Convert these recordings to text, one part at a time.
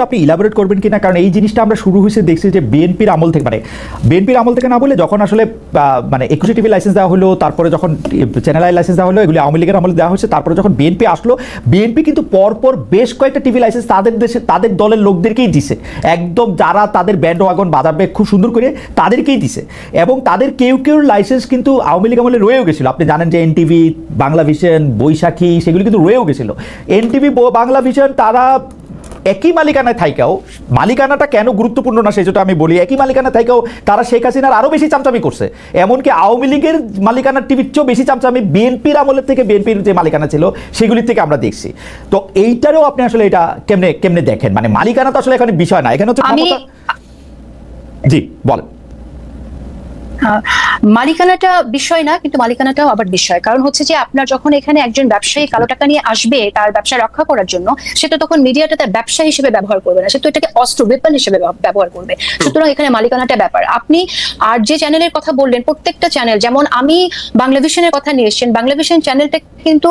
আপনি ইলাবোরেট করবেন কিনা, কারণ এই জিনিসটা আমরা শুরু হয়েছে দেখছি যে বিএনপির আমল থেকে, মানে বিএনপির আমল থেকে না বলে যখন আসলে মানে 21 টিভি লাইসেন্স দেওয়া হলো, তারপরে যখন চ্যানেল আই লাইসেন্স দেওয়া হলো, এগুলি আওয়ামী লীগের আমলে দেওয়া হয়েছে, তারপরে যখন বিএনপি আসলো, বিএনপি কিন্তু পরপর বেশ কয়েকটা টিভি লাইসেন্স তাদের দেশে তাদের দলের লোকদেরকেই দিছে, একদম যারা তাদের ব্যান্ড ওয়াগন বাজাবে খুব সুন্দর করে তাদেরকেই দিছে। এবং তাদের কেউ কেউ লাইসেন্স কিন্তু আওয়ামী লীগ আমলে রয়েও গেছিলো। আপনি জানেন যে এনটিভি, বাংলা ভিশন, বৈশাখী, সেগুলি কিন্তু রয়েও গেছিলো। এনটিভি, বাংলা ভিশন তারা একই মালিকানায় থাইকাও, মালিকানাটা কেন গুরুত্বপূর্ণ না সেটা আমি বলি, একই মালিকানা থাইকাও তারা শেখ হাসিনার আরও বেশি চামচামি করছে। এমনকি আওয়ামী লীগের মালিকানার টিভির চেয়েও বেশি চামচামি বিএনপির আমলের থেকে, বিএনপির যে মালিকানা ছিল সেগুলির থেকে আমরা দেখছি। তো এইটারও আপনি আসলে এটা কেমনে কেমনে দেখেন, মানে মালিকানা তো আসলে এখানে বিষয় না, এখানে হচ্ছে জি বলেন। মালিকানাটা বিষয় না, কিন্তু মালিকানাটাও আবার বিষয়। কারণ হচ্ছে যে আপনার যখন এখানে একজন ব্যবসায়ী কালো টাকা নিয়ে আসবে তার ব্যবসা রক্ষা করার জন্য, সে তো তখন মিডিয়াটা তার ব্যবসা হিসেবে ব্যবহার করবে না, সে তো এটাকে অস্ত্র, ওয়েপন হিসেবে ব্যবহার করবে। সুতরাং এখানে মালিকানাটা ব্যাপার। আপনি আর যে চ্যানেলের কথা বললেন, প্রত্যেকটা চ্যানেল, যেমন আমি বাংলা ভিশনের কথা নিয়ে এসেছেন, বাংলা ভিশন চ্যানেলটা কিন্তু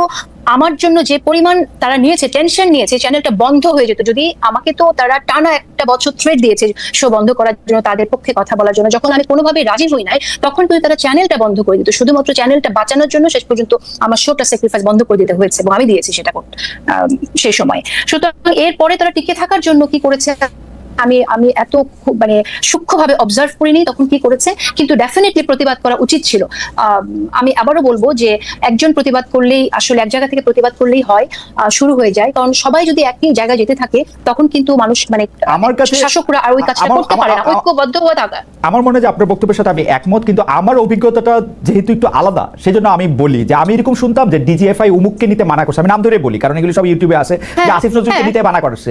আমার জন্য যে পরিমাণ তারা নিয়েছে, টেনশন নিয়েছে, চ্যানেলটা বন্ধ হয়ে যেত যদি, আমাকে তো তারা টানা একটা বছর থ্রেট দিয়েছে শো বন্ধ করার জন্য, তাদের পক্ষে কথা বলার জন্য। যখন আমি কোনোভাবে রাজি হই নাই তখন কিন্তু তারা চ্যানেলটা বন্ধ করে দিত, শুধুমাত্র চ্যানেলটা বাঁচানোর জন্য শেষ পর্যন্ত আমার শোটা স্যাক্রিফাইস বন্ধ করে দিতে হয়েছে, এবং আমি দিয়েছি সেটা সেই সময়। সুতরাং এরপরে তারা টিকে থাকার জন্য কি করেছে আমি এত মানে সূক্ষ্মভাবে অবজার্ভ করিনি তখন কি করেছে, কিন্তু ডেফিনেটলি প্রতিবাদ করা উচিত ছিল। আমি আবারও বলবো যে একজন প্রতিবাদ করলেই আসলে এক জায়গা থেকে প্রতিবাদ করলেই হয়, শুরু হয়ে যায়। কারণ সবাই যদি একই জায়গায় যেতে থাকে তখন কিন্তু মানুষ, মানে আমার কাছে শাসকরা আর ওই কাজটা করতে পারে না, ঐক্যবদ্ধ হয়ে থাকা। আমার মনে হয় যে আপনার বক্তব্যের সাথে আমি একমত, কিন্তু আমার অভিজ্ঞতাটা যেহেতু একটু আলাদা, সেজন্য আমি বলি যে আমি এরকম শুনতাম যে ডিজিএফআই উমুককে নিতে মানা করছে, আমি নাম ধরে বলি কারণ এগুলো সব ইউটিউবে আছে, যে আসিফ নজরুলকে নিতে মানা করছে,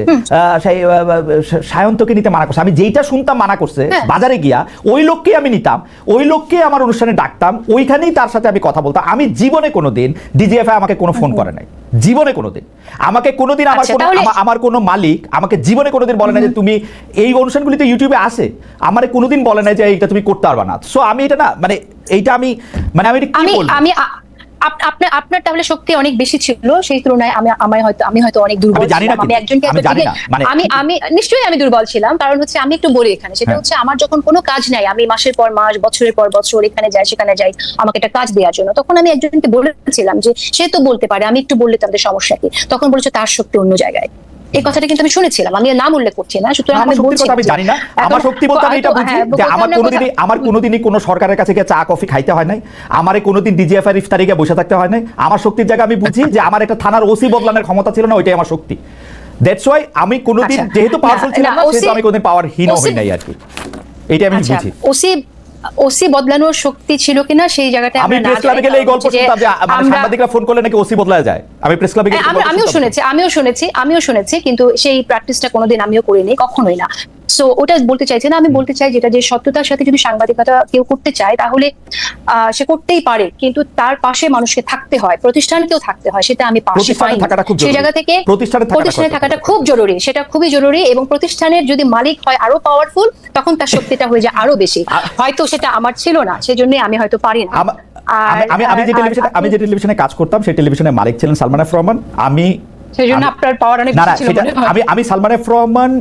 সায়ন্তকে নিতে মানা করছে। আমি যেইটা শুনতাম মানা করছে, বাজারে গিয়া ওই লোককে আমি নিতাম, ওই লোককে আমার অনুষ্ঠানে ডাকতাম, ওইখানেই তার সাথে আমি কথা বলতাম। আমি জীবনে কোনোদিন ডিজিএফআই আমাকে কোনো ফোন করে নাই, জীবনে কোনোদিন আমাকে কোনোদিন আমার কোনো মালিক আমাকে জীবনে কোনোদিন বলে না যে তুমি এই অনুষ্ঠানগুলিতে ইউটিউবে আসে, আমারে কোনোদিন বলে না যে এইটা তুমি করতে পারবা না। সো আমি এটা না, মানে এইটা আমি আপনার তাহলে শক্তি অনেক বেশি ছিল, সেই তুলনায় আমি হয়তো অনেক দুর্বল ছিলাম। আমি একজনকে আমি নিশ্চয়ই আমি দুর্বল ছিলাম, কারণ হচ্ছে আমি একটু বলি এখানে, সেটা হচ্ছে আমার যখন কোনো কাজ নাই, আমি মাসের পর মাস, বছরের পর বছর এখানে যাই সেখানে যাই আমাকে একটা কাজ দেওয়ার জন্য, তখন আমি একজনকে বলেছিলাম যে সে তো বলতে পারে, আমি একটু বললে তাদের সমস্যা কি, তখন বলেছে তার শক্তি অন্য জায়গায়। এই কথাটা কিন্তু আমি শুনেছিলাম, আমি নাম উল্লেখ করছি না। সুতরাং আমি বলছি আমি জানি না আমার শক্তি বলতে আমি এটা বুঝি যে আমার কোনোদিনই কোনো সরকারের কাছে গিয়ে চা কফি খাইতে হয় নাই, আমারে কোনোদিন ডিজিএফআই ইফতারে গিয়ে বসে থাকতে হয় নাই। আমার শক্তির জায়গা আমি বুঝি যে আমার একটা থানার ওসি বদলানোর ক্ষমতা ছিল না, ওইটাই আমার শক্তি। দ্যাটস ওয়াই আমি কোনোদিন যেহেতু পাওয়ারফুল ছিলাম না, সেহেতু আমি কোনোদিন পাওয়ারহীন হই নাই আর কি, এটা আমি বুঝি। ওসি বদলানোর শক্তি ছিল কিনা সেই জায়গাটা আমি প্রেস ক্লাবে গেলে এই গল্প শুনতাম যে মানে সাংবাদিকরা ফোন করলে নাকি ওসি বদলায় যায়। আমি প্রেস ক্লাবে গেলে আমিও শুনেছি, কিন্তু সেই প্র্যাকটিসটা কোনোদিন আমিও করিনি, কখনোই না। সো ওটা বলতে চাইছি না, আমি বলতে চাই যেটা, যে সত্যতার সাথে যদি সাংবাদিকতা কেউ করতে চায় তাহলে সে করতেই পারে, কিন্তু তার পাশে মানুষকে থাকতে হয়, প্রতিষ্ঠানকেও থাকতে হয়, সেটা আমি পাশে পাই। সেই জায়গা থেকে প্রতিষ্ঠানে থাকাটা খুব জরুরি, সেটা খুবই জরুরি। এবং প্রতিষ্ঠানের যদি মালিক হয় আরো পাওয়ারফুল, তখন তার শক্তিটা হয়ে যায় আরো বেশি। হয়তো সেটা আমার ছিল না, সেজন্য আমি হয়তো পারি না। আমি যে টেলিভিশনে কাজ করতাম সেই টেলিভিশনের মালিক ছিলেন সালমান এফ রহমান। সেজন্য আপনার পাওয়ার অনেক বেশি ছিল। আমি সালমান এফ রহমান,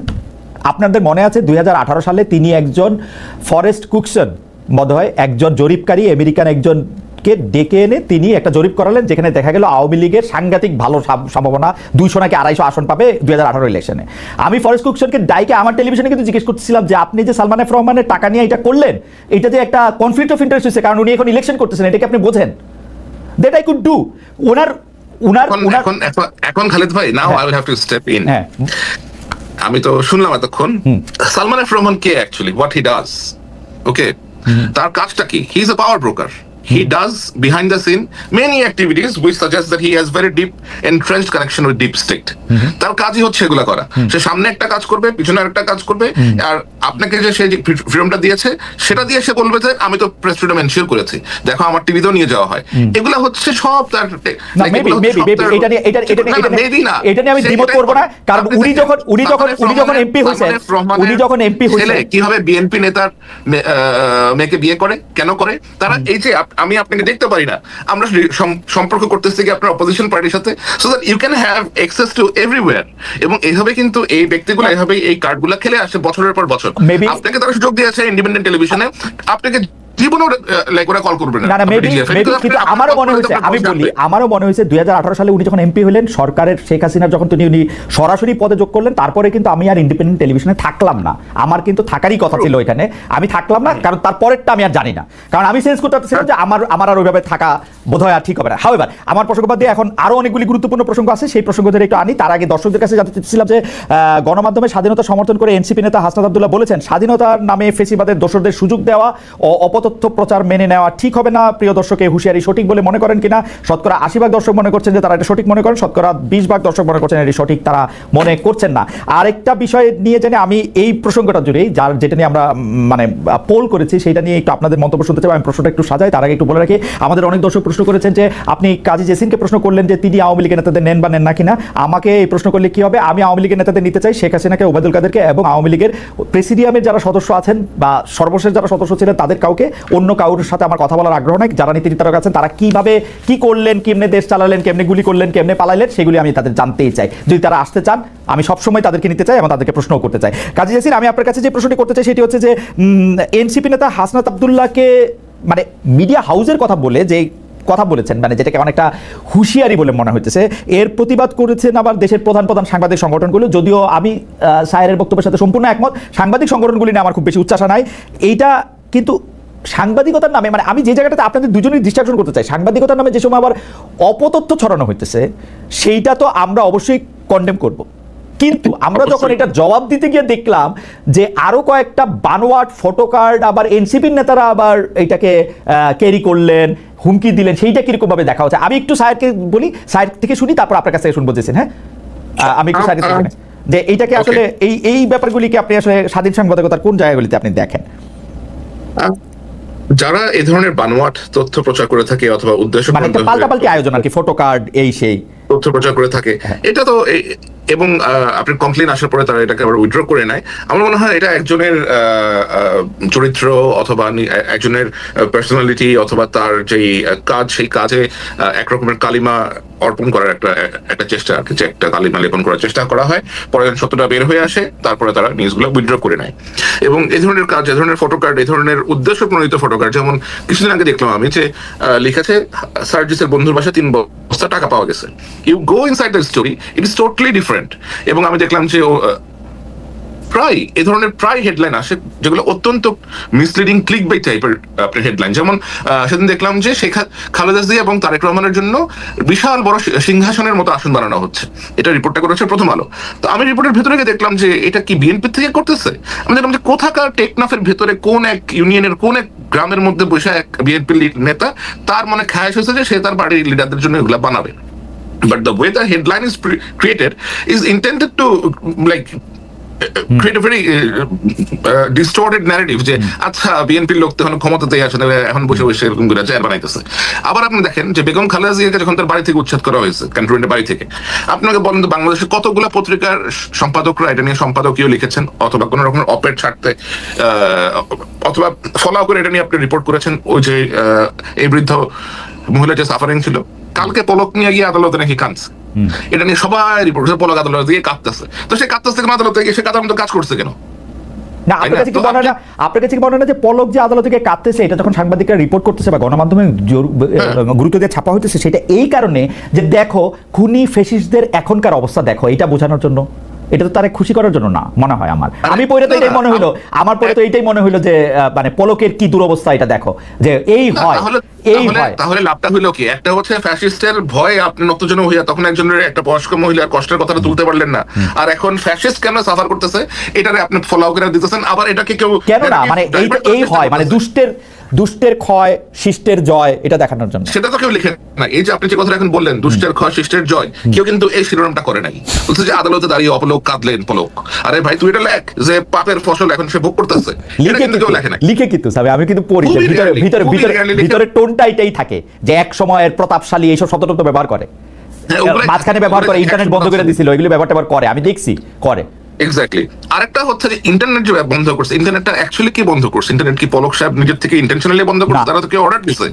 আপনাদের মনে আছে 2018 সালে তিনি একজন ফরেস্ট কুকসন বোধহয় একজন জরিপকারী আমেরিকান একজনকে ডেকে এনে তিনি একটা জরিপ করালেন, যেখানে দেখা গেল আওয়ামী লীগের সাংঘাতিক ভালো সম্ভাবনা, 200 নাকি 250 আসন পাবে 2018 ইলেকশনে। আমি ফরেস্ট কুকসনকে ডাইকে আমার টেলিভিশনে কিন্তু জিজ্ঞেস করতেছিলাম যে আপনি যে সালমান এফ রহমানের টাকা নিয়ে এটা করলেন, এটা যে একটা কনফ্লিক্ট অফ ইন্টারেস্ট হচ্ছে, কারণ উনি এখন ইলেকশন করতেছেন, এটাকে আপনি বোঝেন? That I could do. এখন খালিদ ভাই, now I will have to step in. আমি তো শুনলাম এতক্ষণ সালমান এফ রহমান কে actually, what he does, okay, তার কাজটা কি? He is a power broker. He does behind the scene many activities which suggest that he has very deep entrenched connection with deep state. তার কাজই হচ্ছে এগুলা করা। সে সামনে একটা কাজ করবে, পিছনে আরেকটা কাজ করবে, আর আপনাকে যে সে ফ্রিডমটা দিয়েছে সেটা দিয়ে সে বলবে যে আমি তো প্রেস ফ্রিডম এনশিওর করেছি, দেখো আমার টিভিতেও নিয়ে যাওয়া হয়। এগুলা হচ্ছে সব তার, এটা নিয়ে আমি দ্বিমত করব না, কারণ উনি যখন এমপি হয়েছেন, কিভাবে বিএনপি নেতার মেয়েকে বিয়ে করে, কেন করে তারা, এই যে আমি আপনাকে দেখতে পারি না, আমরা সম্পর্ক করতেছি কি আপনার অপোজিশন পার্টির সাথে, so that you can have access to everywhere. এবং এইভাবে কিন্তু এই ব্যক্তিগুলো এইভাবে এই কার্ডগুলো খেলে আসে বছরের পর বছর। আপনাকে তারা সুযোগ দিয়েছে ইন্ডিপেন্ডেন্ট টেলিভিশনে, আপনাকে জীবনও লাইক ওরা কল করবে না। কিন্তু আমারও মনে হয়েছে, আমি বলি আমারও মনে হয়েছে 2018 সালে উনি যখন এমপি হলেন, সরকারের শেখ হাসিনার যখন উনি সরাসরি পদে যোগ করলেন, তারপরে কিন্তু আমি আর ইন্ডিপেন্ডেন্ট টেলিভিশনে থাকলাম না। আমার কিন্তু থাকারই কথা ছিল এখানে, আমি থাকলাম না, কারণ তারপরেরটা আমি আর জানি না, কারণ আমি সেন্স করতে পারছিলাম যে আমার আর ওইভাবে থাকা বোধহয় আর ঠিক হবে না। হাউএভার আমার প্রসঙ্গ বাদ দিয়ে এখন আরো অনেকগুলি গুরুত্বপূর্ণ প্রসঙ্গ আছে, সেই প্রসঙ্গদের একটু আনি। তার আগে দর্শকদের কাছে জানতে চাচ্ছিলাম যে গণমাধ্যমে স্বাধীনতা সমর্থন করে এনসিপি নেতা হাসনাত আব্দুল্লাহ বলেছেন, স্বাধীনতার নামে ফেসিবাদের দোসরদের সুযোগ দেওয়া ও অপতথ্য প্রচার মেনে নেওয়া ঠিক হবে না। প্রিয় দর্শক, এই হুঁশিয়ারি সঠিক বলে মনে করেন কিনা? শতকরা 80% দর্শক মনে করছেন যে তারা এটা সঠিক মনে করেন, শতকরা 20% দর্শক মনে করছেন এটি সঠিক তারা মনে করছেন না। আরেকটা বিষয় নিয়ে জানি আমি এই প্রসঙ্গটা জুড়েই, যেটা নিয়ে আমরা মানে পোল করেছি, সেটা নিয়ে একটু আপনাদের মন্তব্য শুনতে চাই। আমি প্রশ্নটা একটু সাজাই, তার আগে একটু বলে রাখি, আমাদের অনেক দর্শক প্রশ্ন করেছেন যে আপনি কাজী জেসিনকে প্রশ্ন করলেন যে তিনি আওয়ামী লীগের নেতাদের নেন বা নেন না কিনা। আমাকে এই প্রশ্ন করলে কি হবে? আমি আওয়ামী লীগের নেতাদের নিতে চাই, শেখ হাসিনাকে, ওবায়দুল কাদেরকে এবং আওয়ামী লীগের প্রেসিডিয়ামের যারা সদস্য আছেন বা সর্বশেষ যারা সদস্য ছিলেন তাদের কাউকে, অন্য কারোর সাথে আমার কথা বলার আগ্রহ নাই। যারা নীতি নির্ধারক আছেন তারা কিভাবে কি করলেন, কেমনে দেশ চালালেন, কেমনে গুলি করলেন, কেমনে পালাইলেন, সেগুলি আমি তাদের জানতেই চাই। যদি তারা আসতে চান, আমি সবসময় তাদেরকে নিতে চাই এবং তাদেরকে প্রশ্নও করতে চাই। কাজী জেসিন, আমি আপনার কাছে যে প্রশ্নটি করতে চাই সেটি হচ্ছে যে এনসিপি নেতা হাসনাত আব্দুল্লাহকে মানে মিডিয়া হাউসের কথা বলে যে কথা বলেছেন, মানে যেটাকে অনেকটা হুঁশিয়ারি বলে মনে হইতেছে, এর প্রতিবাদ করেছেন আবার দেশের প্রধান প্রধান সাংবাদিক সংগঠনগুলো। যদিও আমি সায়েরের বক্তব্যের সাথে সম্পূর্ণ একমত, সাংবাদিক সংগঠনগুলি নিয়ে আমার খুব বেশি উচ্চাসা নাই। এইটা কিন্তু সাংবাদিকতার নামে, মানে আমি যে জায়গাটাতে আপনাদের দুজনেই ডিস্ট্রাকশন করতে চাই, সাংবাদিকতার নামে যে সময় আবার অপতথ্য ছড়ানো হইতেছে, সেইটা তো আমরা অবশ্যই কন্ডেম করব। কিন্তু আমরা যখন এটা জবাব দিতে গিয়ে দেখলাম যে আরো কয়েকটা বানোয়াট ফটো কার্ড আবার এনসিপির নেতারা আবার এটাকে ক্যারি করলেন, হুমকি দিলেন, সেইটা কিরকম ভাবে দেখা হচ্ছে। আমি একটু সায়েরকে বলি, সায়ের থেকে শুনি, তারপর আপনার কাছে শুনবো জেসিন। হ্যাঁ, আমি একটু সায়ের থেকে শুনি যে এইটাকে আসলে এই ব্যাপারগুলিকে আপনি আসলে স্বাধীন সাংবাদিকতার কোন জায়গাগুলিতে আপনি দেখেন? যারা এই ধরনের বানোয়াট তথ্য প্রচার করে থাকে অথবা উদ্দেশ্য পাল্টাপাল্টি আয়োজন আর কি, ফটো কার্ড এই সেই তথ্য প্রচার করে থাকে, এটা তো এবং আপনি কমপ্লেন আসার পরে তারা এটাকে আবার উইথড্র করে নেয়। আমার মনে হয় এটা একজনের চরিত্র অথবা একজনের পার্সোনালিটি অথবা তার যেই কাজ, সেই কাজে একরকমের কালিমা অর্পণ করার একটা চেষ্টা আর কি, যে একটা কালিমা লেপন করার চেষ্টা করা হয়, পরে সত্যটা বের হয়ে আসে, তারপরে তারা নিউজগুলো উইথড্র করে নেয়। এবং এই ধরনের কাজ, এই ধরনের ফটো কার্ড, এই ধরনের উদ্দেশ্য প্রণোদিত ফটো কার্ড, যেমন কিছুদিন আগে দেখলাম আমি যে লিখেছে সার্জিসের বন্ধুর বাসায় 3 বস্তা টাকা পাওয়া গেছে। You go inside the story, it is totally different. এবং আমি দেখলাম যে প্রায় এই ধরনের প্রায় হেডলাইন আসে যেগুলো অত্যন্ত মিসলিডিং, ক্লিক বাই টাইপের আপনার হেডলাইন। যেমন সেদিন দেখলাম যে শেখ খালেদা জিয়া এবং তারেক রহমানের জন্য বিশাল বড় সিংহাসনের মতো আসন বানানো হচ্ছে, এটা রিপোর্টটা করেছে প্রথম আলো। তো আমি রিপোর্টের ভেতরে গিয়ে দেখলাম যে এটা কি বিএনপি থেকে করতেছে। আমি দেখলাম যে কোথাকার টেকনাফের ভেতরে কোন এক ইউনিয়নের কোন এক গ্রামের মধ্যে বসে এক বিএনপি নেতা, তার মনে খায়াস হয়েছে যে সে তার বাড়ির লিডারদের জন্য এগুলা বানাবে। But the way the headline is created is intended to like create a very distorted narrative যে আচ্ছা বিএনপির লোক তখন ক্ষমতাতেই আসে, এখন বসে বসে এরকম করে চেয়ার বানাইতেছে। আবার আপনি দেখেন যে বেগম খালেদা জিয়াকে যখন তার বাড়ি থেকে উচ্ছেদ করা হয়েছে, ক্যান্টনমেন্টের বাড়ি থেকে, আপনাকে বলেন তো বাংলাদেশের কতগুলো পত্রিকার সম্পাদকরা এটা নিয়ে সম্পাদকীয় লিখেছেন অথবা কোনো রকমের অপেড ছাড়তে অথবা ফলো করে এটা নিয়ে আপনি রিপোর্ট করেছেন। ওই যে এই বৃদ্ধ মহিলা যে সাফারিং ছিল, কালকে পলক নিয়ে গিয়ে আদালতে নাকি কাঁদছে, এটা নিয়ে সবাই রিপোর্ট করছে, পলক আদালতে গিয়ে কাঁদতেছে। তো সে কাঁদতেছে কেন আদালতে গিয়ে? সে কাঁদার মতো কাজ করছে কেন? না, আপনার কাছে কি মনে হয় না যে পলক যে আদালত থেকে কাঁদতেছে, এটা যখন সাংবাদিকরা রিপোর্ট করতেছে বা গণমাধ্যমে গুরুত্ব দিয়ে ছাপা হইতেছে, সেটা এই কারণে যে দেখো খুনি ফ্যাসিস্টদের এখনকার অবস্থা দেখো, এটা বোঝানোর জন্য? এটা তো তারা খুশি করার জন্য না মনে হয় আমার। আমি পড়ে তো এটাই মনে হইলো, আমার পরে তো এইটাই মনে হইলো যে মানে পলকের কি দুরবস্থা, এটা দেখো যে এই হয় এই হয়। তাহলে লাভটা হইলো কি? একটা হচ্ছে ফ্যাসিস্টের ভয়ে আপনি নতজন হইয়া তখন একজনের একটা বয়স্ক মহিলার কষ্টের কথাটা তুলতে পারলেন না, আর এখন ফ্যাসিস্ট কেন সাফার করতেছে এটারে আপনি ফলো করে দিতেছেন। আবার এটাকে কেউ কেন না, মানে এই হয় মানে দুষ্টের ক্ষয় শিষ্টের জয়, এটা দেখানোর জন্য। সেটা তো কেউ লিখে না। এই যে আপনি যে কথা এখন বললেন দুষ্টের ক্ষয় শিষ্টের জয়, কেউ কিন্তু এই শিরোনামটা করে নাই। বলছে যে আদালতে দাঁড়িয়ে অপলোক কাঁদলেন পলক। আরে ভাই তুই এটা লেখ যে পাপের ফসল এখন সে ভোগ করতেছে, এটা কিন্তু কেউ লেখে না। লিখে কিন্তু আমি কিন্তু পড়ি ভিতরে টোনটা এটাই থাকে যে এক সময়ের প্রতাপশালী এইসব শব্দটা তো ব্যবহার করে, মাঝখানে ব্যবহার করে, ইন্টারনেট বন্ধ করে দিছিল, এগুলো ব্যবহার করে, আমি দেখছি করে। এক্স্যাক্টলি। আরেকটা হচ্ছে যে ইন্টারনেট যে বন্ধ করছে, ইন্টারনেটটা অ্যাকচুয়ালি কি বন্ধ করছে? ইন্টারনেট কি পলক সাহেব নিজের থেকে ইন্টেনশনালি বন্ধ করছে? তারা তো কেউ অর্ডার দিছে,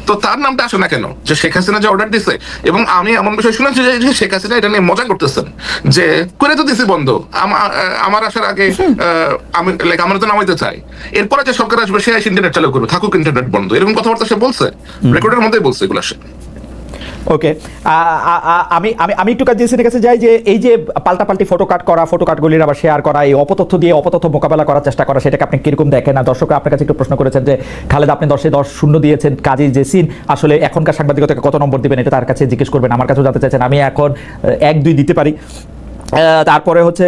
তো তার নামটা আসে না কেন যে শেখ হাসিনা যে অর্ডার দিছে? এবং আমি এমন বিষয় শুনেছি যে শেখ হাসিনা এটা নিয়ে মজা করতেছেন যে করে তো দিছি বন্ধ, আমার আসার আগে আমি লাইক আমরা তো নামাইতে চাই, এরপরে যে সরকার আসবে সে ইন্টারনেট চালু করবে, থাকুক ইন্টারনেট বন্ধ, এরকম কথাবার্তা সে বলছে, রেকর্ডের মধ্যেই বলছে এগুলো। সে ওকে, আমি আমি আমি একটু কাজের কাছে যাই যে এই যে পাল্টাপাল্টি ফটো কাটগুলির আবার শেয়ার করা, এই অপতথ্য দিয়ে অপতথ্য মোকাবেলা করার চেষ্টা করা, সেটাকে আপনি কিরকম দেখেন? আর দর্শকরা আপনার কাছে একটু প্রশ্ন করেছেন যে খালেদ আপনি 10-10 দিয়েছেন, কাজী জেসিন আসলে এখনকার সাংবাদিকতাকে কত নম্বর দিবেন, এটা তার কাছে জিজ্ঞেস করবেন। আমার কাছেও জানতে চাইছেন, আমি এখন 1-2 দিতে পারি। তারপরে হচ্ছে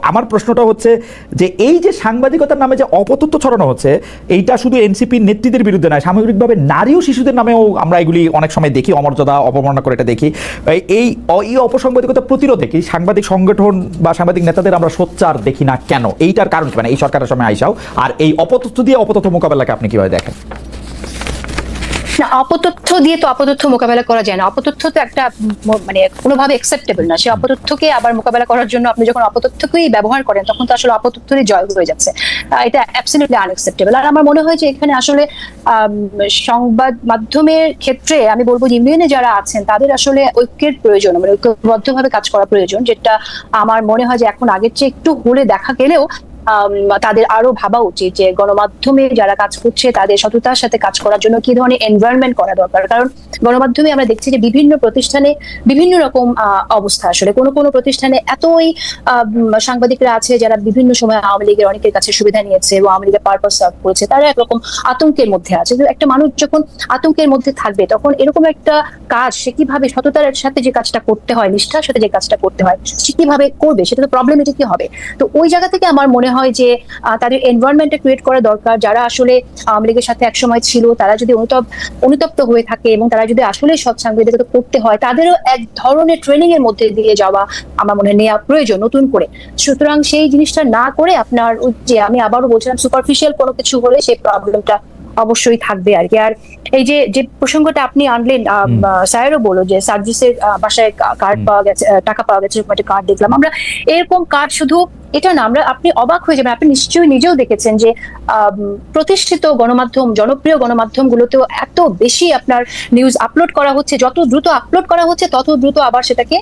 আমার প্রশ্নটা হচ্ছে যে এই যে সাংবাদিকতার নামে যে অপতথ্য ছড়ানো হচ্ছে, এইটা শুধু এনসিপির নেত্রীদের বিরুদ্ধে নয়, সামগ্রিকভাবে নারী ও শিশুদের নামেও আমরা এগুলি অনেক সময় দেখি, অমর্যাদা অবমাননা করে এটা দেখি। এই অপসাংবাদিকতা প্রতিরোধে কি সাংবাদিক সংগঠন বা সাংবাদিক নেতাদের আমরা সোচ্চার দেখি না কেন? এইটার কারণ কি? মানে এই সরকারের সময় আইসাও আর এই অপতথ্য দিয়ে অপতথ্য মোকাবেলাকে আপনি কিভাবে দেখেন? না, অপতথ্য দিয়ে তো অপতথ্য মোকাবেলা করা যায় না। অপতথ্য তো একটা মানে কোনোভাবে অ্যাকসেপ্টেবল না। সেই অপতথ্যকে আবার মোকাবেলা করার জন্য আপনি যখন অপতথ্যকেই ব্যবহার করেন, তখন তো আসলে অপতথ্যেরই জয় হয়ে যাচ্ছে। এটা অ্যাবসলিউটলি আনঅ্যাকসেপ্টেবল। আর আমার মনে হয় যে এখানে আসলে সংবাদ মাধ্যমের ক্ষেত্রে আমি বলবো যে ইউনিয়নে যারা আছেন তাদের আসলে ঐক্যের প্রয়োজন, মানে ঐক্যবদ্ধভাবে কাজ করা প্রয়োজন, যেটা আমার মনে হয় যে এখন আগের চেয়ে একটু হলে দেখা গেলেও তাদের আরো ভাবা উচিত যে গণমাধ্যমে যারা কাজ করছে তাদের সততার সাথে কাজ করার জন্য কি ধরনের এনভায়রনমেন্ট করা দরকার। কারণ গণমাধ্যমে আমরা দেখছি যে বিভিন্ন প্রতিষ্ঠানে বিভিন্ন রকম অবস্থা। আসলে কোনো কোনো প্রতিষ্ঠানে এতই সাংবাদিকরা আছে যারা বিভিন্ন সময় আওয়ামী লীগের অনেকের কাছে সুবিধা নিয়েছে এবং আওয়ামী লীগের পারপাস সার্ভ করেছে, তারা একরকম আতঙ্কের মধ্যে আছে। একটা মানুষ যখন আতঙ্কের মধ্যে থাকবে তখন এরকম একটা কাজ সে কিভাবে সততার সাথে যে কাজটা করতে হয়, নিষ্ঠার সাথে যে কাজটা করতে হয়, সে কিভাবে করবে? সেটা তো প্রবলেমেটিকই হবে। তো ওই জায়গা থেকে আমার মনে হয় যে তাদের এনভায়রনমেন্টটা ক্রিয়েট করা দরকার। যারা আসলে আওয়ামী লীগের সাথে একসময় ছিল, তারা যদি অনুতপ্ত হয়ে থাকে এবং তারা যদি আসলে সৎ সাংবাদিকতা করতে হয়, তাদেরও এক ধরনের ট্রেনিং এর মধ্যে দিয়ে যাওয়া আমার মনে হয় নেওয়া প্রয়োজন নতুন করে। সুতরাং সেই জিনিসটা না করে আপনার যে আমি আবারও বলছিলাম সুপারফিশিয়াল কোনো কিছু হলে সেই প্রবলেমটা অবশ্যই থাকবে আর কি। আর এই যে প্রসঙ্গটা আপনি আনলেন, স্যারও বলল যে সার্ভিসের বাসায় কার্ড পাওয়া গেছে, টাকা পাওয়া গেছে, একটা কার্ড দেখলাম আমরা। এরকম কার্ড শুধু এটা না, আপনি অবাক হয়ে যাবেন, আপনি নিশ্চয়ই নিজেও দেখেছেন যে প্রতিষ্ঠিত গণমাধ্যম, জনপ্রিয় গণমাধ্যম গুলোতেও এত বেশি আপনার নিউজ আপলোড করা হচ্ছে, যত দ্রুত আপলোড করা হচ্ছে তত দ্রুত আবার সেটাকে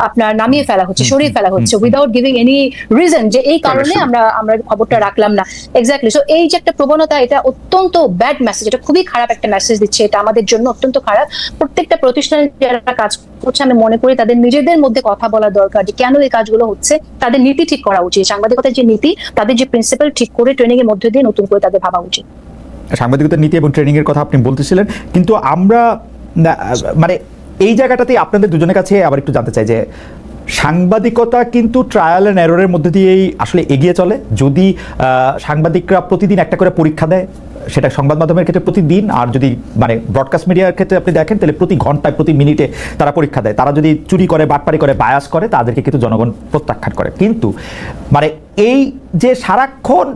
আপনার নামিয়ে ফেলা হচ্ছে, সরিয়ে ফেলা হচ্ছে উইদাউট গিভিং এনি রিজন যে এই কারণে আমরা খবরটা রাখলাম না। এক্স্যাক্টলি। সো এই যে একটা প্রবণতা, এটা অত্যন্ত ব্যাড মেসেজ, এটা খুবই খারাপ একটা মেসেজ দিচ্ছে। এটা আমাদের জন্য অত্যন্ত খারাপ। প্রত্যেকটা প্রতিষ্ঠানে যারা কাজ করছে আমি মনে করি তাদের নিজেদের মধ্যে কথা বলা দরকার যে কেন এই কাজগুলো হচ্ছে, তাদের নীতি ঠিক করা উচিত। সাংবাদিকতার যে নীতি, তাদের যে প্রিন্সিপাল ঠিক করে ট্রেনিং এর মধ্যে দিয়ে নতুন করে তাদের ভাবা উচিত। সাংবাদিকতার নীতি এবং ট্রেনিং এর কথা আপনি বলতেছিলেন, কিন্তু আমরা মানে এই জায়গাটাতে আপনাদের দুজনের কাছে আবার একটু জানতে চাই যে সাংবাদিকতা কিন্তু ট্রায়াল এন্ড এররের মধ্যে দিয়েই আসলে এগিয়ে চলে। যদি সাংবাদিকরা প্রতিদিন একটা করে পরীক্ষা দেয়, সেটা সংবাদ মাধ্যমের ক্ষেত্রে প্রতিদিন, আর যদি মানে ব্রডকাস্ট মিডিয়ার ক্ষেত্রে আপনি দেখেন তাহলে প্রতি ঘন্টায় প্রতি মিনিটে তারা পরীক্ষা দেয়। তারা যদি চুরি করে, বাটপারি করে, বায়াস করে, তাদেরকে কিন্তু জনগণ প্রত্যাখ্যান করে। কিন্তু মানে এই যে সারাক্ষণ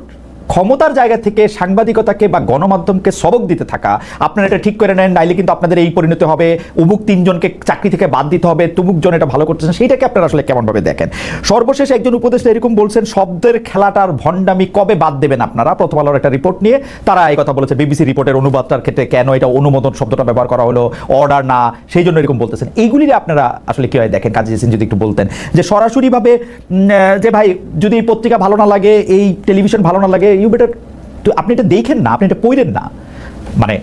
ক্ষমতার জায়গা থেকে সাংবাদিকতাকে বা গণমাধ্যমকে সবক দিতে থাকা, আপনারা এটা ঠিক করে নেন নাইলে কিন্তু আপনাদের এই পরিণতি হবে, অমুক 3 জনকে চাকরি থেকে বাদ দিতে হবে, তুমুক জন এটা ভালো করতেছেন, সেইটাকে আপনারা আসলে কেমনভাবে দেখেন? সর্বশেষ একজন উপদেষ্টা এরকম বলছেন, শব্দের খেলাটার ভণ্ডামি কবে বাদ দেবেন আপনারা? প্রথম আলোর একটা রিপোর্ট নিয়ে তারা এই কথা বলেছে, বিবিসি রিপোর্টের অনুবাদটার ক্ষেত্রে কেন এটা অনুমোদন শব্দটা ব্যবহার করা হলো, অর্ডার না, সেই জন্য এরকম বলতেছেন। এইগুলি আপনারা আসলে কীভাবে দেখেন? কাজী জেসিন যদি একটু বলতেন যে সরাসরিভাবে যে ভাই যদি এই পত্রিকা ভালো না লাগে, এই টেলিভিশন ভালো না লাগে, ইউ বেটার আপনি এটা দেখেন না, আপনি এটা পড়েন না। মানে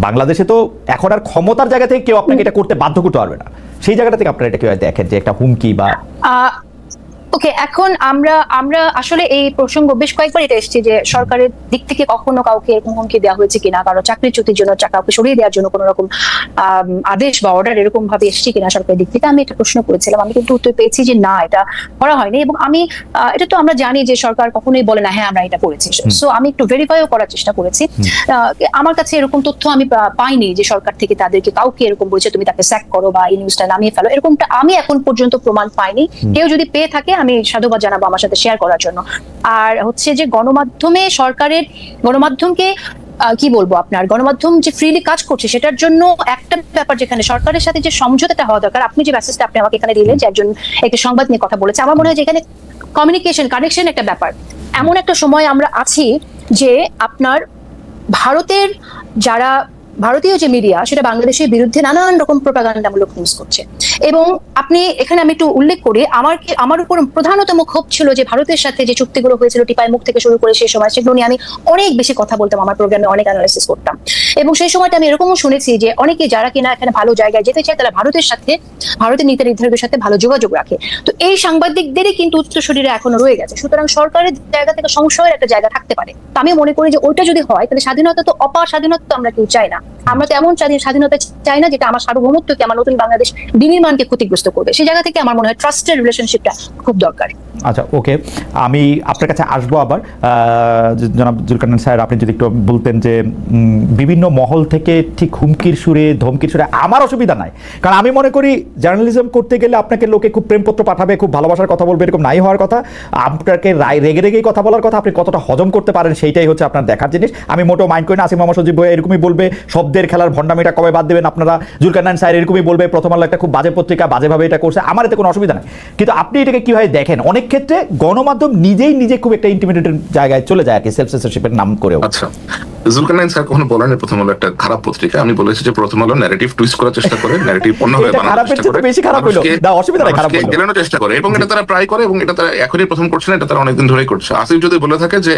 বাংলাদেশে তো এখন আর ক্ষমতার জায়গা থেকে কেউ আপনাকে এটা করতে বাধ্য করতে পারবে না। সেই জায়গাটা থেকে আপনারা এটা কিভাবে দেখেন যে একটা হুমকি বা ওকে, এখন আমরা আসলে এই প্রসঙ্গ বেশ কয়েকবার এটা এসেছে যে সরকারের দিক থেকে কখনো কাউকে এরকম হুমকি দেওয়া হয়েছে কিনা, কারো চাকরিচ্যুতির জন্য, কাউকে সরিয়ে দেওয়ার জন্য কোনো রকম আদেশ বা অর্ডার এরকম ভাবে এসছে কিনা সরকারের দিক থেকে, আমি এটা প্রশ্ন করেছিলাম। আমি কিন্তু উত্তর পেয়েছি যে না, এটা করা হয়নি। এবং আমি এটা তো আমরা জানি যে সরকার কখনোই বলে না হ্যাঁ আমরা এটা করেছি। সো আমি একটু ভেরিফাইও করার চেষ্টা করেছি। আমার কাছে এরকম তথ্য আমি পাইনি যে সরকার থেকে তাদেরকে কাউকে এরকম বলেছে তুমি তাকে স্যাক করো বা এই নিউজটা নামিয়ে ফেলো, এরকমটা আমি এখন পর্যন্ত প্রমাণ পাইনি। কেউ যদি পেয়ে থাকে আমি সাধুবাদ জানাবো আমার সাথে শেয়ার করার জন্য। আর হচ্ছে যে গণমাধ্যমে, সরকারের গণমাধ্যমকে কি বলবো আপনার গণমাধ্যম যে ফ্রিলি কাজ করছে সেটার জন্য একটা ব্যাপার যেখানে সরকারের সাথে যে সমঝোতাটা হওয়া দরকার, আপনি যে মেসেজটা আপনি আমাকে এখানে দিলেন যে একজন একটা সংবাদ নিয়ে কথা বলেছে, আমার মনে হয় যে এখানে কমিউনিকেশন কানেকশন একটা ব্যাপার। এমন একটা সময় আমরা আছি যে আপনার ভারতের যারা ভারতীয় যে মিডিয়া সেটা বাংলাদেশের বিরুদ্ধে নানান রকম প্রোপাগান্ডামূলক নিউজ করছে। এবং আপনি এখানে আমি একটু উল্লেখ করি, আমার উপর প্রধানতম ক্ষোভ ছিল যে ভারতের সাথে যে চুক্তিগুলো হয়েছিল টিপাই মুখ থেকে শুরু করে সেই সময়, সেগুলো নিয়ে আমি অনেক বেশি কথা বলতাম, আমার প্রোগ্রামে অনেক অ্যানালাইসিস করতাম। এবং সেই সময়টা আমি এরকমও শুনেছি যে অনেকে যারা কিনা এখানে ভালো জায়গায় যেতে চায় তারা ভারতের নীতি নির্ধারকের সাথে ভালো যোগাযোগ রাখে। তো এই সাংবাদিকদেরই কিন্তু উত্তরসূরিরা এখনো রয়ে গেছে। সুতরাং সরকারের জায়গা থেকে সংশয়ের একটা জায়গা থাকতে পারে। তো আমি মনে করি যে ওইটা যদি হয় তাহলে স্বাধীনতা তো অপার স্বাধীনতা তো আমরা কেউ চাই না। আমরা তো এমন স্বাধীনতা চাই না যেটা আমার সার্বভৌমত্বকে, আমার নতুন বাংলাদেশ বিনির্মাণকে ক্ষতিগ্রস্ত করবে। সেই জায়গা থেকে আমার মনে হয় ট্রাস্টের রিলেশনশিপটা খুব দরকার। আচ্ছা, ওকে, আমি আপনার কাছে আসবো আবার। জনাব জুলকারনাইন স্যার, আপনি যদি একটু বলতেন যে বিভিন্ন মহল থেকে ঠিক হুমকির সুরে ধমকির সুরে, আমার অসুবিধা নাই, কারণ আমি মনে করি জার্নালিজম করতে গেলে আপনাকে লোকে খুব প্রেমপত্র পাঠাবে, খুব ভালোবাসার কথা বলবে, এরকম নাই হওয়ার কথা। আপনাকে রেগে রেগেই কথা বলার কথা, আপনি কতটা হজম করতে পারেন সেইটাই হচ্ছে আপনার দেখার জিনিস। আমি মোটেও মাইন্ড করি না। আসিফ মোহাম্মদ সজীব ভাই এরকমই বলবে, শব্দের খেলার ভণ্ডামিটা কবে বাদ দেবেন আপনারা। জুলকারনাইন স্যার এরকমই বলবে, প্রথম আলো একটা খুব বাজে পত্রিকা, বাজেভাবে এটা করছে, আমার এতে কোনো অসুবিধা নাই। কিন্তু আপনি এটাকে কিভাবে দেখেন? অনেক ক্ষেত্রে গণমাধ্যম নিজে খুব একটা ইন্টিমিডেটেড জায়গায় চলে যায় আর কি, সেলফ সেন্সরশিপের নাম করেও। আচ্ছা, জুলকারনাইন স্যার কখনো বলেন প্রথম আলো একটা খারাপ পত্রিকা। আমি বলেছি যে প্রথম আলো ন্যারেটিভ টুইস্ট করার চেষ্টা করে, ন্যারেটিভ অন্যভাবে বানানোর চেষ্টা করে, বেশি খারাপ হলো না, অসুবিধা নাই, খারাপ হলো গেলানোর চেষ্টা করে, এবং এটা তারা প্রায় করে, এবং এটা তারা এখনই প্রথম করছে না, এটা তারা অনেকদিন ধরেই করছে। আসিফ যদি বলে থাকে যে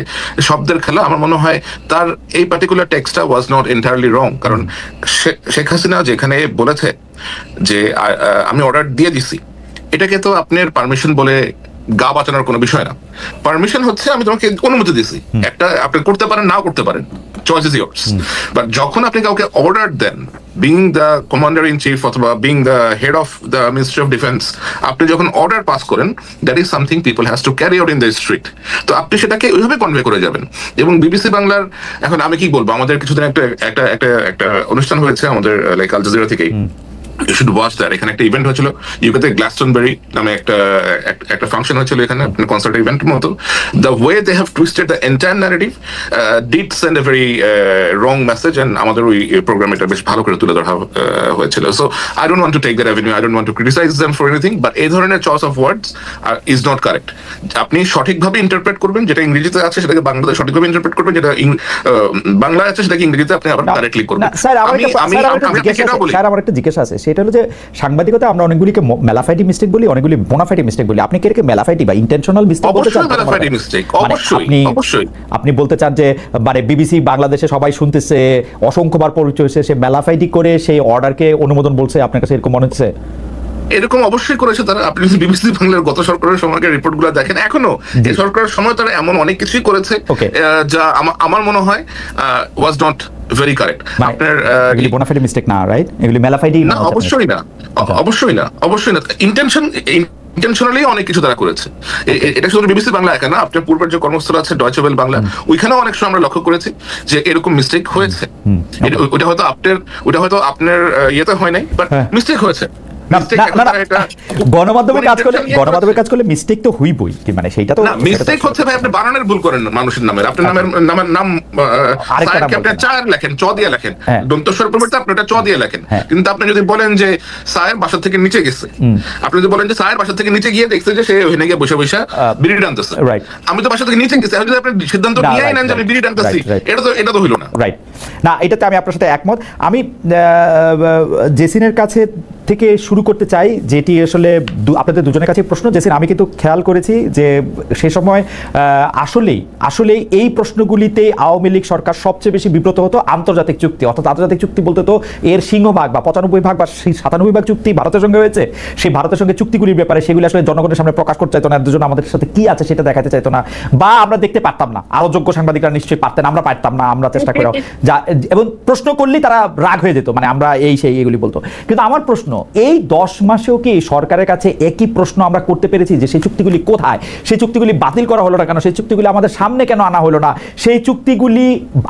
শব্দের খেলা, আমার মনে হয় তার এই পার্টিকুলার টেক্সটটা ওয়াজ নট এন্টায়ারলি রং। কারণ শেখ হাসিনা যেখানে বলেছে যে আমি অর্ডার দিয়ে দিছি, এটাকে তো আপনার পারমিশন বলে গা বাঁচানোর কোনো বিষয় না। পারমিশন হচ্ছে আমি তোমাকে অনুমতি দিছি, একটা আপনি করতে পারেন, নাও করতে পারেন, চয়েস ইজ ইয়ার্স। বাট যখন আপনি কাউকে অর্ডার দেন, being the commander in chief অথবা being the head of the ministry of defence, আপনি যখন অর্ডার পাস করেন, that is something people has to carry out in the street. তো আপনি সেটাকে ওইভাবে কনভে করে যাবেন। এবং বিবিসি বাংলার, এখন আমি কি বলবো, আমাদের কিছুদিন একটা অনুষ্ঠান হয়েছে আমাদের লাইক আল জাজিরা থেকেই, You should watch that. এখানে একটা ইভেন্ট হয়েছিল ইউকেতে, গ্লাসটনবেরি নামে একটা ফাংশন হয়েছিল এখানে, কনসার্ট ইভেন্টের মতো। The way they have twisted the entire narrative did send a very wrong message, and আমাদের ওই প্রোগ্রাম এটা বেশ ভালো করে তুলে ধরা হয়েছিল। So I don't want to take that avenue, I don't want to criticize them for anything, but এই ধরনের choice of words is not correct. আপনি সঠিকভাবে ইন্টারপ্রেট করবেন, যেটা ইংরেজিতে আছে সেটাকে বাংলাতে সঠিকভাবে ইন্টারপ্রেট করবেন, যেটা বাংলায় আছে সেটাকে ইংরেজিতে আপনি আবার কারেক্টলি করবেন। স্যার, আমার একটা জিজ্ঞাসা আছে, সেটা হলো যে সাংবাদিকতা আমরা অনেকগুলিকে মেলাফাইটি মিস্টেক বলি, অনেকগুলি বোনাফাইটি মিস্টেক বলি। আপনি কি এটাকে মেলাফাইটি বা ইন্টেনশনাল মিস্টেক বলতে চান? আপনি বলতে চান যে মানে বিবিসি বাংলাদেশে সবাই শুনতেছে, অসংখ্যবার পরিচয় হয়েছে, সে মেলাফাইটি করে সেই অর্ডারকে অনুমোদন বলছে, আপনার কাছে এরকম মনে হচ্ছে? এরকম অবশ্যই করেছে তারা। আপনি যদি বিবিসি বাংলার গত সরকারের সময়কার রিপোর্টগুলো দেখেন, এখনো এই সরকারের সময় তারা এমন অনেক কিছুই করেছে যা আমার মনে হয় ওয়াজ নট ভেরি কারেক্ট। আপনার এগুলি বোনাফাইড মিস্টেক না, রাইট? এগুলি মেলাফাইডি না? অবশ্যই না। ইন্টেনশনালি অনেক কিছু তারা করেছে। এটা শুধু বিবিসি বাংলা একা না, আপনার পূর্বের যে কর্মস্থল আছে ডয়চে ওয়েল বাংলা, ওইখানেও অনেক সময় আমরা লক্ষ্য করেছি যে এরকম মিস্টেক হয়েছে। ওটা হয়তো আপনার ইয়েতে হয় নাই, বাট মিস্টেক হয়েছে। গণমাধ্যমের কাজ করলে মিস্টেক তো হইবই, মানে সেইটা তো মিস্টেক হচ্ছে ভাই, আপনি বানানের ভুল করেন মানুষের নামের। আপনার নাম আপনি চায়ের লেখেন, চ দিয়ে লেখেন, দন্তস্বর পরিবর্তে আপনি ওটা চ দিয়ে লেখেন। কিন্তু আপনি যদি বলেন যে সায়ের বাসা থেকে নিচে গেছে, আপনি যদি বলেন যে সায়ের বাসা থেকে নিচে গিয়ে দেখছে যে সে ওখানে গিয়ে বসে বিড়ি টানতেছে, আমি তো বাসা থেকে নিচে গেছি, আমি যদি আপনি সিদ্ধান্ত নিয়ে নেন যে আমি বিড়ি টানতেছি, এটা তো হইল না, রাইট? না, এটাতে আমি আপনার সাথে একমত। আমি জেসিনের কাছে থেকে শুরু করতে চাই, যেটি আসলে আপনাদের দুজনের কাছে প্রশ্ন। জেসিন, আমি কিন্তু খেয়াল করেছি যে সে সময় আসলেই এই প্রশ্নগুলিতে আওয়ামী লীগ সরকার সবচেয়ে বেশি বিব্রত হতো। আন্তর্জাতিক চুক্তি, অর্থাৎ আন্তর্জাতিক চুক্তি বলতে তো এর সিংহভাগ বা 95% বা 97% চুক্তি ভারতের সঙ্গে হয়েছে। সেই ভারতের সঙ্গে চুক্তিগুলির ব্যাপারে সেগুলি আসলে জনগণের সামনে প্রকাশ করতে চাইতো না, দুজন আমাদের সাথে কি আছে সেটা দেখাতে চাইতো না, বা আমরা দেখতে পারতাম না। আরো যোগ্য সাংবাদিকরা নিশ্চয়ই পারতেন, আমরা পারতাম না, আমরা চেষ্টা করে এবং প্রশ্ন করলেই তারা রাগ হয়ে যেত, মানে আমরা এই সেই এগুলি বলতো। কিন্তু আমার প্রশ্ন এই 10 মাসেও কি সরকারের কাছে একই প্রশ্ন আমরা করতে পেরেছি যে সেই চুক্তিগুলি কোথায়, সেই চুক্তিগুলি বাতিল করা হলো না কেন, সেই চুক্তিগুলি আমাদের সামনে কেন আনা হলো না? সেই চুক্তিগুলি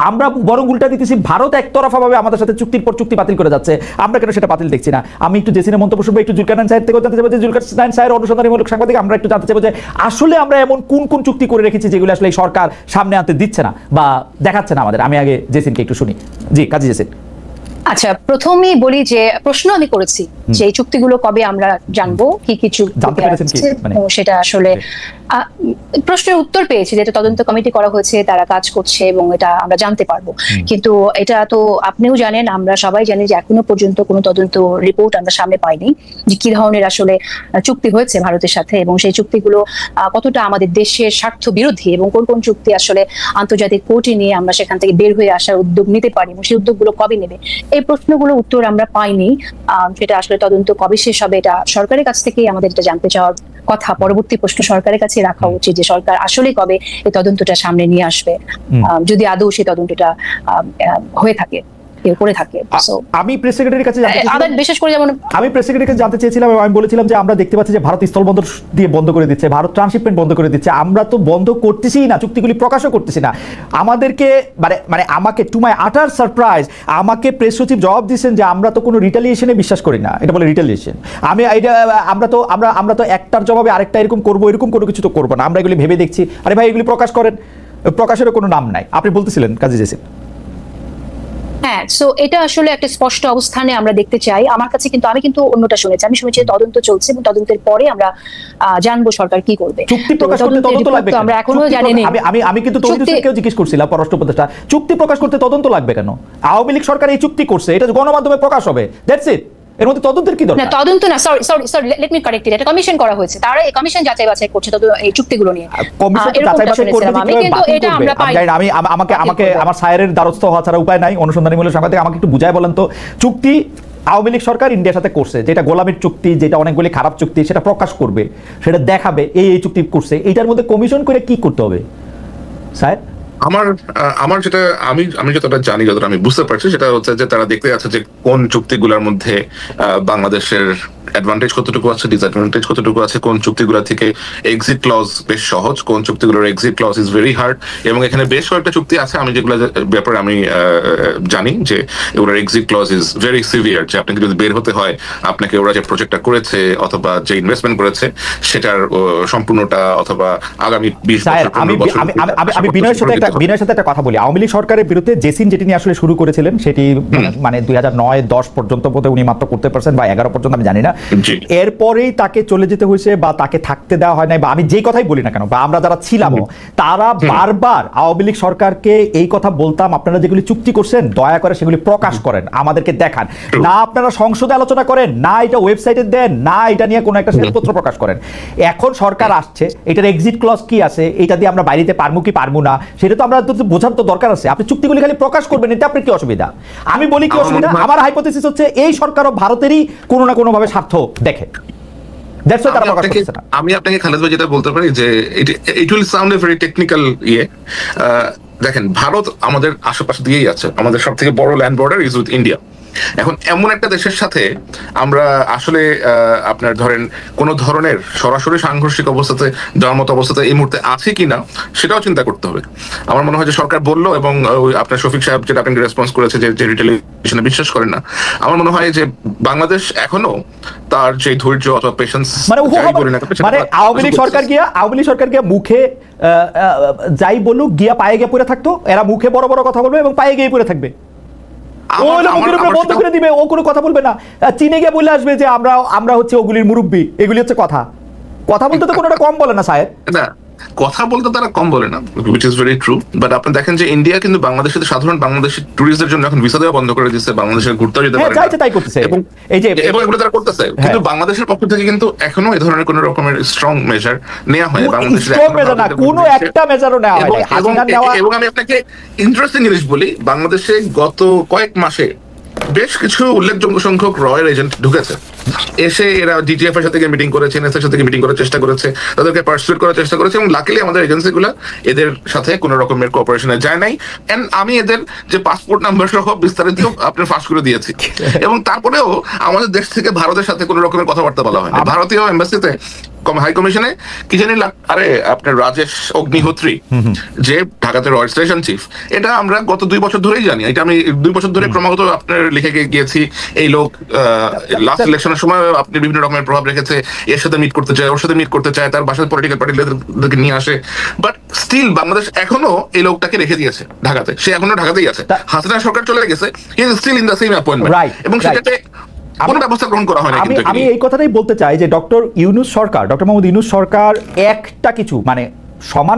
আমরা বরং উল্টা দিতেছি, ভারত একতরফাভাবে আমাদের সাথে চুক্তির পর চুক্তি বাতিল করে যাচ্ছে, আমরা কেন সেটা বাতিল দেখছি না? আমি একটু জেসিনের মন্তব্য শুনবো, একটু জুলকারনাইন সাহেব থেকে জানতে চাইবো যে জুলকারনাইন সাহেব অনুসন্ধানীমূলক সাংবাদিক, আমরা একটু জানতে চাইবো যে আসলে আমরা এমন কোন কোন চুক্তি করে রেখেছি যেগুলো আসলে এই সরকার সামনে আনতে দিচ্ছে না বা দেখাচ্ছে না আমাদের। আমি আগে জেসিনকে একটু শুনি। জি, কাজী জেসিন। আচ্ছা, প্রথমেই বলি যে প্রশ্ন আমি করেছি যে এই চুক্তিগুলো কবে আমরা জানবো, কি কি চুক্তি সেটা আসলে প্রশ্নের উত্তর পেয়েছি, যেটা তদন্ত কমিটি করা হয়েছে, তারা কাজ করছে এবং এটা আমরা জানতে পারবো। কিন্তু এটা তো আপনিও জানেন, আমরা সবাই জানি যে এখনো পর্যন্ত কোনো তদন্ত রিপোর্ট আমরা সামনে পাইনি যে কি ধরনের আসলে চুক্তি হয়েছে ভারতের সাথে এবং সেই চুক্তিগুলো কতটা আমাদের দেশের স্বার্থ বিরোধী এবং কোন কোন চুক্তি আসলে আন্তর্জাতিক কোর্টে নিয়ে আমরা সেখান থেকে বের হয়ে আসার উদ্যোগ নিতে পারি এবং সেই উদ্যোগগুলো কবে নেবে, এই প্রশ্নগুলো উত্তর আমরা পাইনি। সেটা আসলে তদন্ত কবে শেষ হবে এটা সরকারের কাছ থেকেই আমাদের এটা জানতে চাওয়ার কথা। পরবর্তী প্রশ্ন সরকারের কাছে রাখা উচিত যে সরকার আসলে কবে এই তদন্তটা সামনে নিয়ে আসবে, যদি আদৌ সেই তদন্তটা হয়ে থাকে, করে থাকে। আমি প্রেস সেক্রেটারির কাছে বিশেষ করে যেমন আমি প্রেস সেক্রেটারির কাছে জানতে চেয়েছিলাম, আমি বলেছিলাম যে আমরা দেখতে পাচ্ছি যে ভারত স্থলবন্দর দিয়ে বন্ধ করে দিচ্ছে, ভারত ট্রান্সশিপমেন্ট বন্ধ করে দিচ্ছে, আমরা তো বন্ধ করতেছি না, চুক্তিগুলি প্রকাশও করতেছি না। আমাদেরকে মানে আমাকে টু মাই আটার সারপ্রাইজ আমাকে প্রেস সচিব জবাব দিচ্ছেন যে আমরা তো কোনো রিটালিয়েশনে বিশ্বাস করি না, এটা বলে রিটালিয়েশন। আমি এটা আমরা তো একটার জবাবে আরেকটা এরকম করবো, এরকম কোনো কিছু তো করবো না, আমরা এগুলি ভেবে দেখছি। আরে ভাই, এগুলি প্রকাশ করেন, প্রকাশেরও কোনো নাম নাই, আপনি বলতেছিলেন কাজী জেসিন। হ্যাঁ, সো এটা আসলে একটা স্পষ্ট অবস্থানে আমরা দেখতে চাই। আমার কাছে কিন্তু আমি কিন্তু অন্যটা শুনেছি, আমি শুনেছি তদন্ত চলছে এবং তদন্তের পরে আমরা জানবো সরকার কি করবে। চুক্তি প্রকাশ করতে তদন্ত লাগবে, আমরা এখনো জানি না। আমি কিন্তু তৌহিদুলকেও জিজ্ঞেস করছিলাম, পররাষ্ট্র উপদেষ্টা, চুক্তি প্রকাশ করতে তদন্ত লাগবে কেন? আওয়ামী লীগ সরকার এই চুক্তি করছে, এটা গণমাধ্যমে প্রকাশ হবে, দ্যাটস ইট। এর মধ্যে তদন্তের কি দরকার? না, তদন্ত না, sorry let me correct it, এটা কমিশন করা হয়েছে, তারা এই কমিশন যাচাই বাছাই করছে এই চুক্তিগুলো নিয়ে। কমিশন যাচাই বাছাই করবে, কিন্তু এটা আমরা পাই না। আমাকে আমার সায়েরের দ্বারস্থ হওয়া ছাড়া উপায় নাই। অনুসন্ধানীমূলক সাংবাদিক, আমাকে একটু বুঝায় বলেন তো, চুক্তি আওয়ামী লীগ সরকার ইন্ডিয়ার সাথে করছে, যেটা গোলামির চুক্তি, যেটা অনেকগুলি খারাপ চুক্তি, সেটা প্রকাশ করবে, সেটা দেখাবে এই চুক্তি করছে, এইটার মধ্যে কমিশন করে কি করতে হবে স্যার? আমার যেটা আমি যতটা জানি, যতটা আমি বুঝতে পারছি, সেটা হচ্ছে যে তারা দেখতে যাচ্ছে যে কোন চুক্তিগুলোর মধ্যে বাংলাদেশের অ্যাডভান্টেজ কতটুকু আছে, ডিসঅ্যাডভান্টেজ কতটুকু আছে, কোন চুক্তিগুলো থেকে এক্সিট ক্লজ বেশ সহজ, কোন চুক্তিগুলোর exit clause is very hard. এবং এখানে বেশ কয়েকটা চুক্তি আছে আমি যেগুলো ব্যাপারে আমি জানি যে এগুলোর exit clause is very severe, যে আপনাকে যদি বের হতে হয়, আপনাকে ওরা যে প্রজেক্টটা করেছে অথবা যে ইনভেস্টমেন্ট করেছে সেটার সম্পূর্ণটা অথবা আগামী 20 বছর। আমি বিনয়ের সাথে একটা কথা বলি। আওয়ামী লীগ সরকারের বিরুদ্ধে জেসিন যেটি নিয়ে আসলে শুরু করেছিলেন, সেটি মানে 2009-10 পর্যন্ত বোধহয় উনি মাত্র করতে পারছেন, বা 11 পর্যন্ত, আমি জানি না। এরপরেই তাকে চলে যেতে হয়েছে বা তাকে থাকতে দেওয়া হয় নাই, বা আমি যেই কথাই বলি না কেন, বা আমরা যারা ছিলাম তারা বারবার আওয়ামী লীগ সরকারকে এই কথা বলতাম, আপনারা যেগুলি চুক্তি করছেন দয়া করে সেগুলি প্রকাশ করেন, আমাদেরকে দেখান না, আপনারা সংসদে আলোচনা করেন না, এটা ওয়েবসাইটে দেন না, এটা নিয়ে কোনো একটা শ্বেতপত্র প্রকাশ করেন। এখন সরকার আসছে, এটার এক্সিট ক্লজ কি আছে, এটা দিয়ে আমরা বাইরে পারবো কি পারবো না, সেটা তো আমরা বোঝার তো দরকার আছে। আপনি চুক্তিগুলি খালি প্রকাশ করবেন, এতে আপনার কি অসুবিধা? আমি বলি কি অসুবিধা? আমার হাইপোথেসিস হচ্ছে এই সরকারও ভারতেরই কোনো না কোনো ভাবে স্বার্থ দেখে। আমি আপনাকে খালেদ ভাই যেটা বলতে পারি যে it will sound a very technical ইয়ে। দেখেন, ভারত আমাদের আশেপাশে দিয়েই আছে, আমাদের সব থেকে বড় land border is with India. এখন এমন একটা দেশের সাথে আমরা আসলে আপনার ধরেন কোন ধরনের সরাসরি সাংঘর্ষিক অবস্থাতে যাওয়ার মতো অবস্থাতে এই মুহূর্তে আছে কিনা সেটাও চিন্তা করতে হবে। আমার মনে হয় যে সরকার বললো, এবং আপনার শফিক সাহেব যেটা আপনাকে রেসপন্স করেছে যে রিটেলিয়েশনে বিশ্বাস করেন না, আমার মনে হয় যে বাংলাদেশ এখনো তার যে ধৈর্য অথবা পেশেন্স, মানে আওয়ামী লীগ সরকার গিয়া মুখে যাই বলুক গিয়া পায়ে গিয়ে পড়ে থাকতো, এরা মুখে বড় বড় কথা বলবে এবং পায়ে গিয়ে পড়ে থাকবে, বন্ধ করে দিবে, ও কোনো কথা বলবে না। চীনে গিয়ে বলে আসবে যে আমরা হচ্ছে ওগুলির মুরব্বী, এগুলি হচ্ছে কথা বলতে তো কোনোটা কম বলে না সাহেব। কথা বলতে তারা কম বলে না, which is very true, but আপনি দেখেন যে ইন্ডিয়া কিন্তু বাংলাদেশের সাধারণ বাংলাদেশি টুরিস্টদের জন্য এখন ভিসা দেওয়া বন্ধ করে দিচ্ছে, বাংলাদেশের ঘুরতে যেতে পারে না, তাই করতেছে, এবং এগুলো তারা করতেছে। কিন্তু বাংলাদেশের পক্ষ থেকে কিন্তু এখনো এই ধরনের কোন রকমের স্ট্রং মেজার নেওয়া হয় বাংলাদেশের, কোনো একটা মেজারও নেওয়া হয় না। এবং আমি আপনাকে ইন্টারেস্টিং জিনিস বলি, বাংলাদেশে গত কয়েক মাসে বেশ কিছু উল্লেখযোগ্য সংখ্যক রয়ের এজেন্ট ঢুকেছে, এসে এরা ডিটিএফ এর সাথে মিটিং করেছে, এনএস এর সাথে মিটিং করার চেষ্টা করেছে, তাদেরকে পার্সুয়েট করার চেষ্টা করেছে, এবং লাকিলি আমাদের এজেন্সিগুলো এদের সাথে কোনো রকমের কোঅপারেশনে যায় নাই। এন্ড আমি এদের যে পাসপোর্ট নাম্বার সহ বিস্তারিত আপনার ফাঁস করে দিয়েছি, এবং তারপরেও আমাদের দেশ থেকে ভারতের সাথে কোনো রকমের কথাবার্তা বলা হয় না। ভারতীয় এম্বাসিতে হাই কমিশনে কি জানি আরে আপনার রাজেশ অগ্নিহোত্রী যে ঢাকাতে রয়্যাল স্টেশন চিফ, এটা আমরা গত 2 বছর ধরেই জানি। এটা আমি 2 বছর ধরে ক্রমাগত আপনার লিখে গিয়েছি, এই লোক লাস্ট ইলেকশনের সময় আপনি বিভিন্ন রকমের প্রভাব রেখেছে, এর সাথে মিট করতে চায়, ওর সাথে মিট করতে চায়, তার বাসায় পলিটিক্যাল পার্টি লিডারদেরকে নিয়ে আসে, বাট স্টিল বাংলাদেশ এখনো এই লোকটাকে রেখে দিয়েছে ঢাকাতে, সে এখনো ঢাকাতেই আছে। হাসিনা সরকার চলে গেছে, he is still in the same appointment, এবং সেটাতে কোনো ব্যবস্থা গ্রহণ করা হয় না। আমি এই কথাটাই বলতে চাই যে ডক্টর মোহাম্মদ ইউনূস সরকার একটা কিছু মানে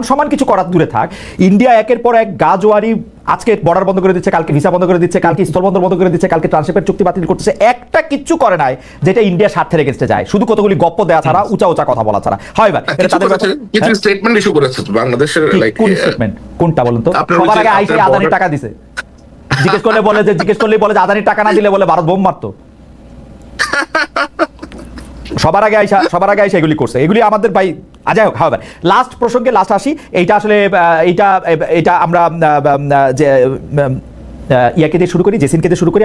সমান কিছু করার দূরে থাক, ইন্ডিয়া একের পর এক গাজওয়ারি, আজকে বর্ডার বন্ধ করে দিচ্ছে, কালকে ভিসা বন্ধ করে দিচ্ছে, কালকে স্থলবন্দর বন্ধ করে দিচ্ছে, কালকে ট্রান্সশিপের চুক্তি বাতিল করতেছে, একটা কিচ্ছু করে নাই যেটা ইন্ডিয়া স্বার্থের এগেইনস্টে যায়, শুধু কতগুলি গপ্প দেওয়া ছাড়া, উঁচা কথা বলা ছাড়া। হয় ভাই, এটা তাদের কিছু স্টেটমেন্ট ইস্যু করেছে বাংলাদেশের, লাইক কোন স্টেটমেন্ট, কোনটা বলুন তো? সবার আগে আইসি আদানি টাকা দিছে, জিজ্ঞেস করলেই বলে যে আদানি টাকা না দিলে বলে ভারত বোম মারতো। সবার আগে আইসা এগুলি করছে, এগুলি আমাদের ভাই যাই হোক। হবে লাস্ট প্রসঙ্গে লাস্ট আসি, এইটা আসলে এইটা আমরা যে ইয়াকে দিয়ে শুরু করি, জেসিনকে দিয়ে শুরু করি,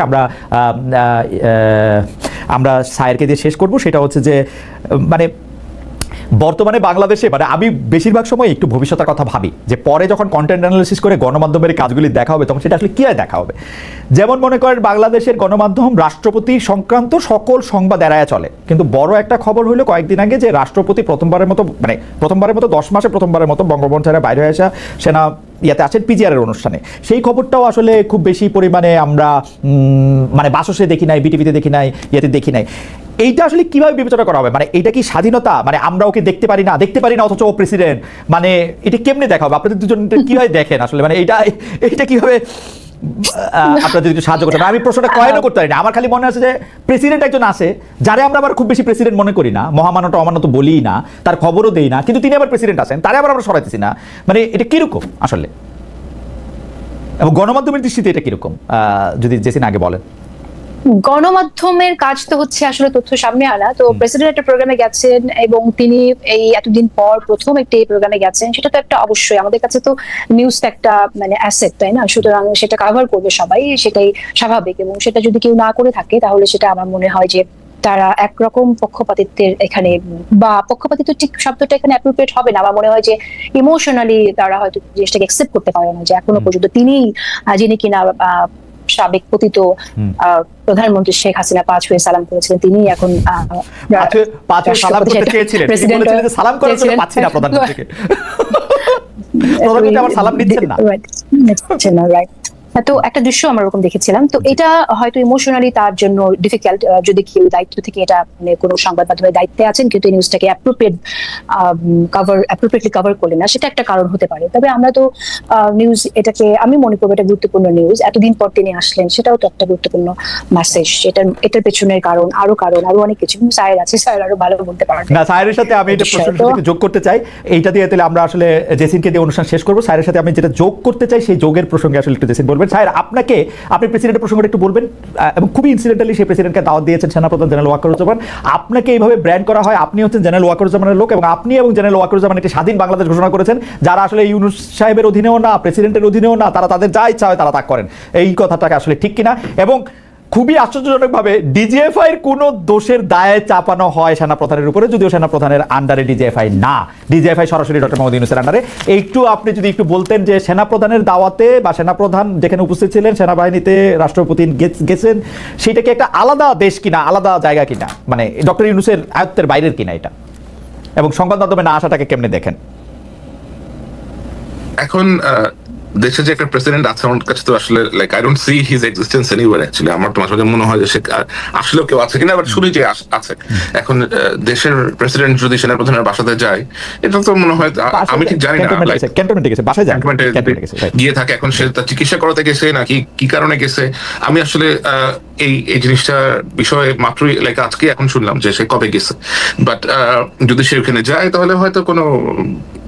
আমরা সায়েরকে দিয়ে শেষ করব। সেটা হচ্ছে যে মানে বর্তমানে বাংলাদেশে মানে আমি বেশিরভাগ সময় একটু ভবিষ্যতের কথা ভাবি, যে পরে যখন কন্টেন্ট অ্যানালিসিস করে গণমাধ্যমের কাজগুলি দেখা হবে তখন সেটা আসলে কি দেখা হবে। যেমন মনে করেন বাংলাদেশের গণমাধ্যম রাষ্ট্রপতি সংক্রান্ত সকল সংবাদ এড়ায় চলে, কিন্তু বড় একটা খবর হলো কয়েকদিন আগে যে রাষ্ট্রপতি প্রথমবারের মতো 10 মাসে প্রথমবারের মতো বঙ্গভবন ছেড়ে বাইরে হয়ে আসা সেনা ইয়াতে আছেন পিজিআর এর অনুষ্ঠানে। সেই খবরটাও আসলে খুব বেশি পরিমাণে আমরা মানে বাসসে দেখি নাই, বিটিভিতে দেখি নাই, ইয়াতে দেখি নাই। এইটা আসলে কিভাবে বিবেচনা করা হবে? মানে এটা কি স্বাধীনতা? মানে আমরা ওকে দেখতে পারি না অথচ ও প্রেসিডেন্ট, মানে এটা কেমনে দেখা হবে? আপনাদের দুজন কিভাবে দেখেন আসলে, মানে এইটা কিভাবে আপনারা যদি সাহায্য করতে? আমি প্রশ্নটা কয়েনও করতে পারি না, আমার খালি মনে আছে যে প্রেসিডেন্ট একজন আছে যারে আমরা আবার খুব বেশি প্রেসিডেন্ট মনে করি না, মহামানত অমানত বলি না, তার খবরও দেই না, কিন্তু তিনি আবার প্রেসিডেন্ট আছেন, তারে আবার আমরা সরাইতেছি না। মানে এটা কিরকম আসলে, এবং গণমাধ্যমের দৃষ্টিতে এটা কিরকম যদি জেসিন আগে বলেন। গণমাধ্যমের কাজ তো হচ্ছে আসলে তথ্য সামনে আনা। তো প্রেসিডেন্ট একটা প্রোগ্রামে গেছেন এবং তিনি এই এতদিন পর প্রথম একটি প্রোগ্রামে গেছেন, সেটা তো একটা অবশ্যই আমাদের কাছে তো নিউজটা একটা মানে অ্যাসেট, তাই না? সুতরাং সেটা কভার করবে সবাই, সেটাই স্বাভাবিক। এবং সেটা যদি কেউ না করে থাকে তাহলে সেটা আমার মনে হয় যে তারা একরকম পক্ষপাতিত্বের এখানে, বা পক্ষপাতিত্ব ঠিক শব্দটা এখানে অ্যাপ্রোপ্রিয়েট হবে না, আমার মনে হয় যে ইমোশনালি তারা হয়তো জিনিসটাকে অ্যাকসেপ্ট করতে পারে না যে এখনো পর্যন্ত যিনি কিনা সাবেক পতিত প্রধানমন্ত্রী শেখ হাসিনা 5 হয়ে সালাম করেছিলেন, তিনি এখন সালাম করতে চেয়েছিলেন, সালাম করার জন্য পাচ্ছি না প্রধানমন্ত্রীকে, প্রধানমন্ত্রী আমার সালাম দিচ্ছেন না, রাইট? তো একটা দৃশ্য আমরা ওরকম দেখেছিলাম। তো এটা হয়তো ইমোশনালি তার জন্য ডিফিকাল্ট, যদি কেউ দায়িত্ব থেকে এটা মানে কোনো সংবাদ মাধ্যমের দায়িত্বে আছেন কিন্তু এই নিউজটাকে অ্যাপ্রোপ্রিয়েটলি কভার করলেন না, সেটা একটা কারণ হতে পারে। তবে আমরা তো নিউজ, এটাকে আমি মনে করবো এটা গুরুত্বপূর্ণ নিউজ, এতদিন পর তিনি আসলেন, সেটাও তো একটা গুরুত্বপূর্ণ মেসেজ। এটার পেছনের কারণ আরো অনেক কিছু, সায়ের আছে, সায়ের আরো ভালো বলতে পারবেন না। সায়েরের সাথে আমি এটা প্রশ্নটাকে যোগ করতে চাই, এইটা দিয়ে তাহলে আমরা আসলে জেসিনকে দিয়ে অনুষ্ঠান শেষ করবো। সায়েরের সাথে আমি যেটা যোগ করতে চাই সেই যোগের প্রসঙ্গে আসলে একটু জেসিন বলবেন। স্যার আপনি প্রেসিডেন্টের প্রসঙ্গটা একটু বলবেন, এবং খুবই ইনসিডেন্টালি সেই প্রেসিডেন্টকে দাওয়াত দিয়েছেন সেনাপ্রধান জেনারেল ওয়াকারুজ্জামান, আপনাকে এইভাবে ব্র্যান্ড করা হয়, আপনি হচ্ছেন জেনারেল ওয়াকারুজ্জামানের লোক, এবং আপনি এবং জেনারেল ওয়াকারুজ্জামান একটি স্বাধীন বাংলাদেশ ঘোষণা করেছেন, যারা আসলে ইউনূস সাহেবের অধীনেও না, প্রেসিডেন্টের অধীনেও না, তারা তাদের যা ইচ্ছা হয় তারা তা করেন। এই কথাটাকে আসলে ঠিক কিনা? এবং খুবই আশ্চর্যজনকভাবে ডিজিএফআই এর কোনো দোষের দায়ে চাপানো হয় সেনাপ্রধানের উপরে, যদিও সেনাপ্রধানের আন্ডারে ডিজিএফআই না, ডিজিএফআই সরাসরি ডক্টর মোহাম্মদ ইউনূসের আন্ডারে। একটু আপনি যদি একটু বলতেন যে সেনাপ্রধানের দাওয়াতে বা সেনাপ্রধান যেখানে উপস্থিত ছিলেন, সেনাবাহিনীতে রাষ্ট্রপতি গেছেন, সেটা কি একটা আলাদা দেশ কিনা, আলাদা জায়গা কিনা, মানে ডক্টর ইউনূসের আয়ত্তের বাইরের কিনা এটা, এবং সংবাদ মাধ্যমে না আসাটাকে কেমনে দেখেন? এখন দেশে যে একটা প্রেসিডেন্ট আছে, আমার কাছে তো আসলে like I don't see his existence anywhere actually. আমার তো মাঝে মাঝে মনে হয় যে সে আসলেও কেউ আছে কিনা, বাট শুনি যে আছে। এখন দেশের প্রেসিডেন্ট যদি সেনাপ্রধানের বাসাতে যায়, এটা তো মনে হয়, আমি ঠিক জানি না, ক্যান্টনমেন্টে গেছে, বাসায় যায়, গিয়ে থাকে। এখন সে তার চিকিৎসা করাতে গেছে নাকি কি কারণে গেছে, আমি আসলে এই জিনিসটা বিষয়ে মাত্রই লাইক আজকে এখন শুনলাম যে সে কবে গেছে। বাট যদি সে ওখানে যায় তাহলে হয়তো কোনো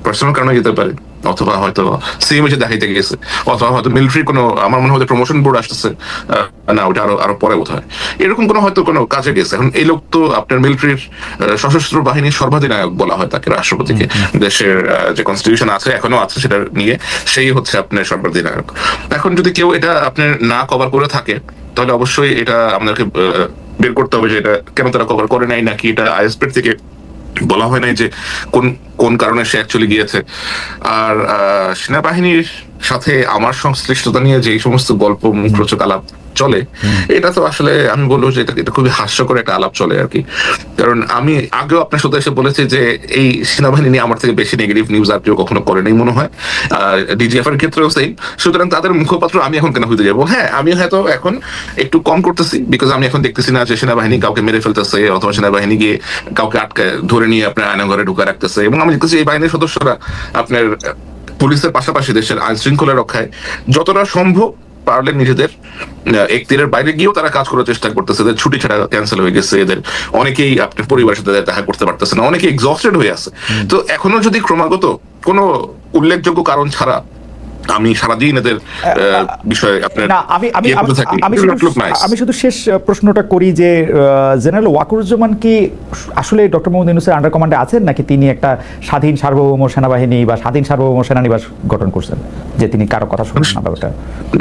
পার্সোনাল কারণে যেতে পারে। অথবা হয়তো সিএম এসে দেখাইতে গেছে, অথবা হয়তো মিলিটারি কোনো, আমার মনে হয় প্রমোশন বোর্ড আসতেছে, না ওটা আরো পরে বোধ হয়, এরকম কোনো হয়তো কোনো কাজে গেছে। এখন এই লোক তো আপনার মিলিটারির সশস্ত্র বাহিনীর সর্বাধিনায়ক বলা হয় তাকে, রাষ্ট্রপতিকে, দেশের যে কনস্টিটিউশন আছে এখনো আছে সেটা নিয়ে, সেই হচ্ছে আপনার সর্বাধিনায়ক। এখন যদি কেউ এটা আপনার না কভার করে থাকে তাহলে অবশ্যই এটা আমাদেরকে বের করতে হবে যে এটা কেন তারা কভার করে নাই, নাকি এটা আইএসপি থেকে বলা হয় নাই যে কোন কোন কারণে সে অ্যাকচুয়ালি গিয়েছে। আর সেনাবাহিনীর সাথে আমার সংশ্লিষ্টতা নিয়ে যে সমস্ত গল্প মুখরোচক আলাপ চলে, এটা তো আসলে আমি বলবো যে এটা খুবই হাস্যকর একটা আলাপ চলে আর কি। কারণ আমি আগেও আপনার সাথে এসে বলেছি যে এই সেনাবাহিনী নিয়ে আমার থেকে বেশি নেগেটিভ নিউজ আর কেউ কখনো করে নাই মনে হয়, ডিজিএফ এর ক্ষেত্রেও সেম। সুতরাং তাদের মুখপাত্র আমি এখন কেন হইতে যাবো? হ্যাঁ, আমি হয়তো এখন একটু কম করতেছি, বিকজ আমি এখন দেখতেছি না যে সেনাবাহিনী কাউকে মেরে ফেলতেছে, অথবা সেনাবাহিনী গিয়ে কাউকে আটকায় ধরে নিয়ে আপনার আয়নাঘরে ঢুকে রাখতেছে, এবং আমি দেখতেছি এই বাহিনীর সদস্যরা আপনার পুলিশের পাশাপাশি দেশের আইন শৃঙ্খলা রক্ষায় যতটা সম্ভব পারলে নিজেদের এখতিয়ারের বাইরে গিয়েও তারা কাজ করার চেষ্টা করতেছে। এদের ছুটি ছাড়া ক্যান্সেল হয়ে গেছে, এদের অনেকেই আপনার পরিবারের সাথে দেখা করতে পারতেছে না, অনেকে এক্সস্টেড হয়ে আছে। তো এখনো যদি ক্রমাগত কোনো উল্লেখযোগ্য কারণ ছাড়া আমি সারাদিন এদের বিষয়ে আপনার আমি শুধু শেষ প্রশ্নটা করি যে জেনারেল ওয়াকারুজ্জামান কি আসলে ডক্টর মোহাম্মদ ইউনূসের আন্ডার কমান্ডে আছেন, নাকি তিনি একটা স্বাধীন সার্বভৌম সেনাবাহিনী বা স্বাধীন সার্বভৌম সেনানিবাস গঠন করছেন, যে তিনি কারো কথা শুনছেন না? ব্যাপারটা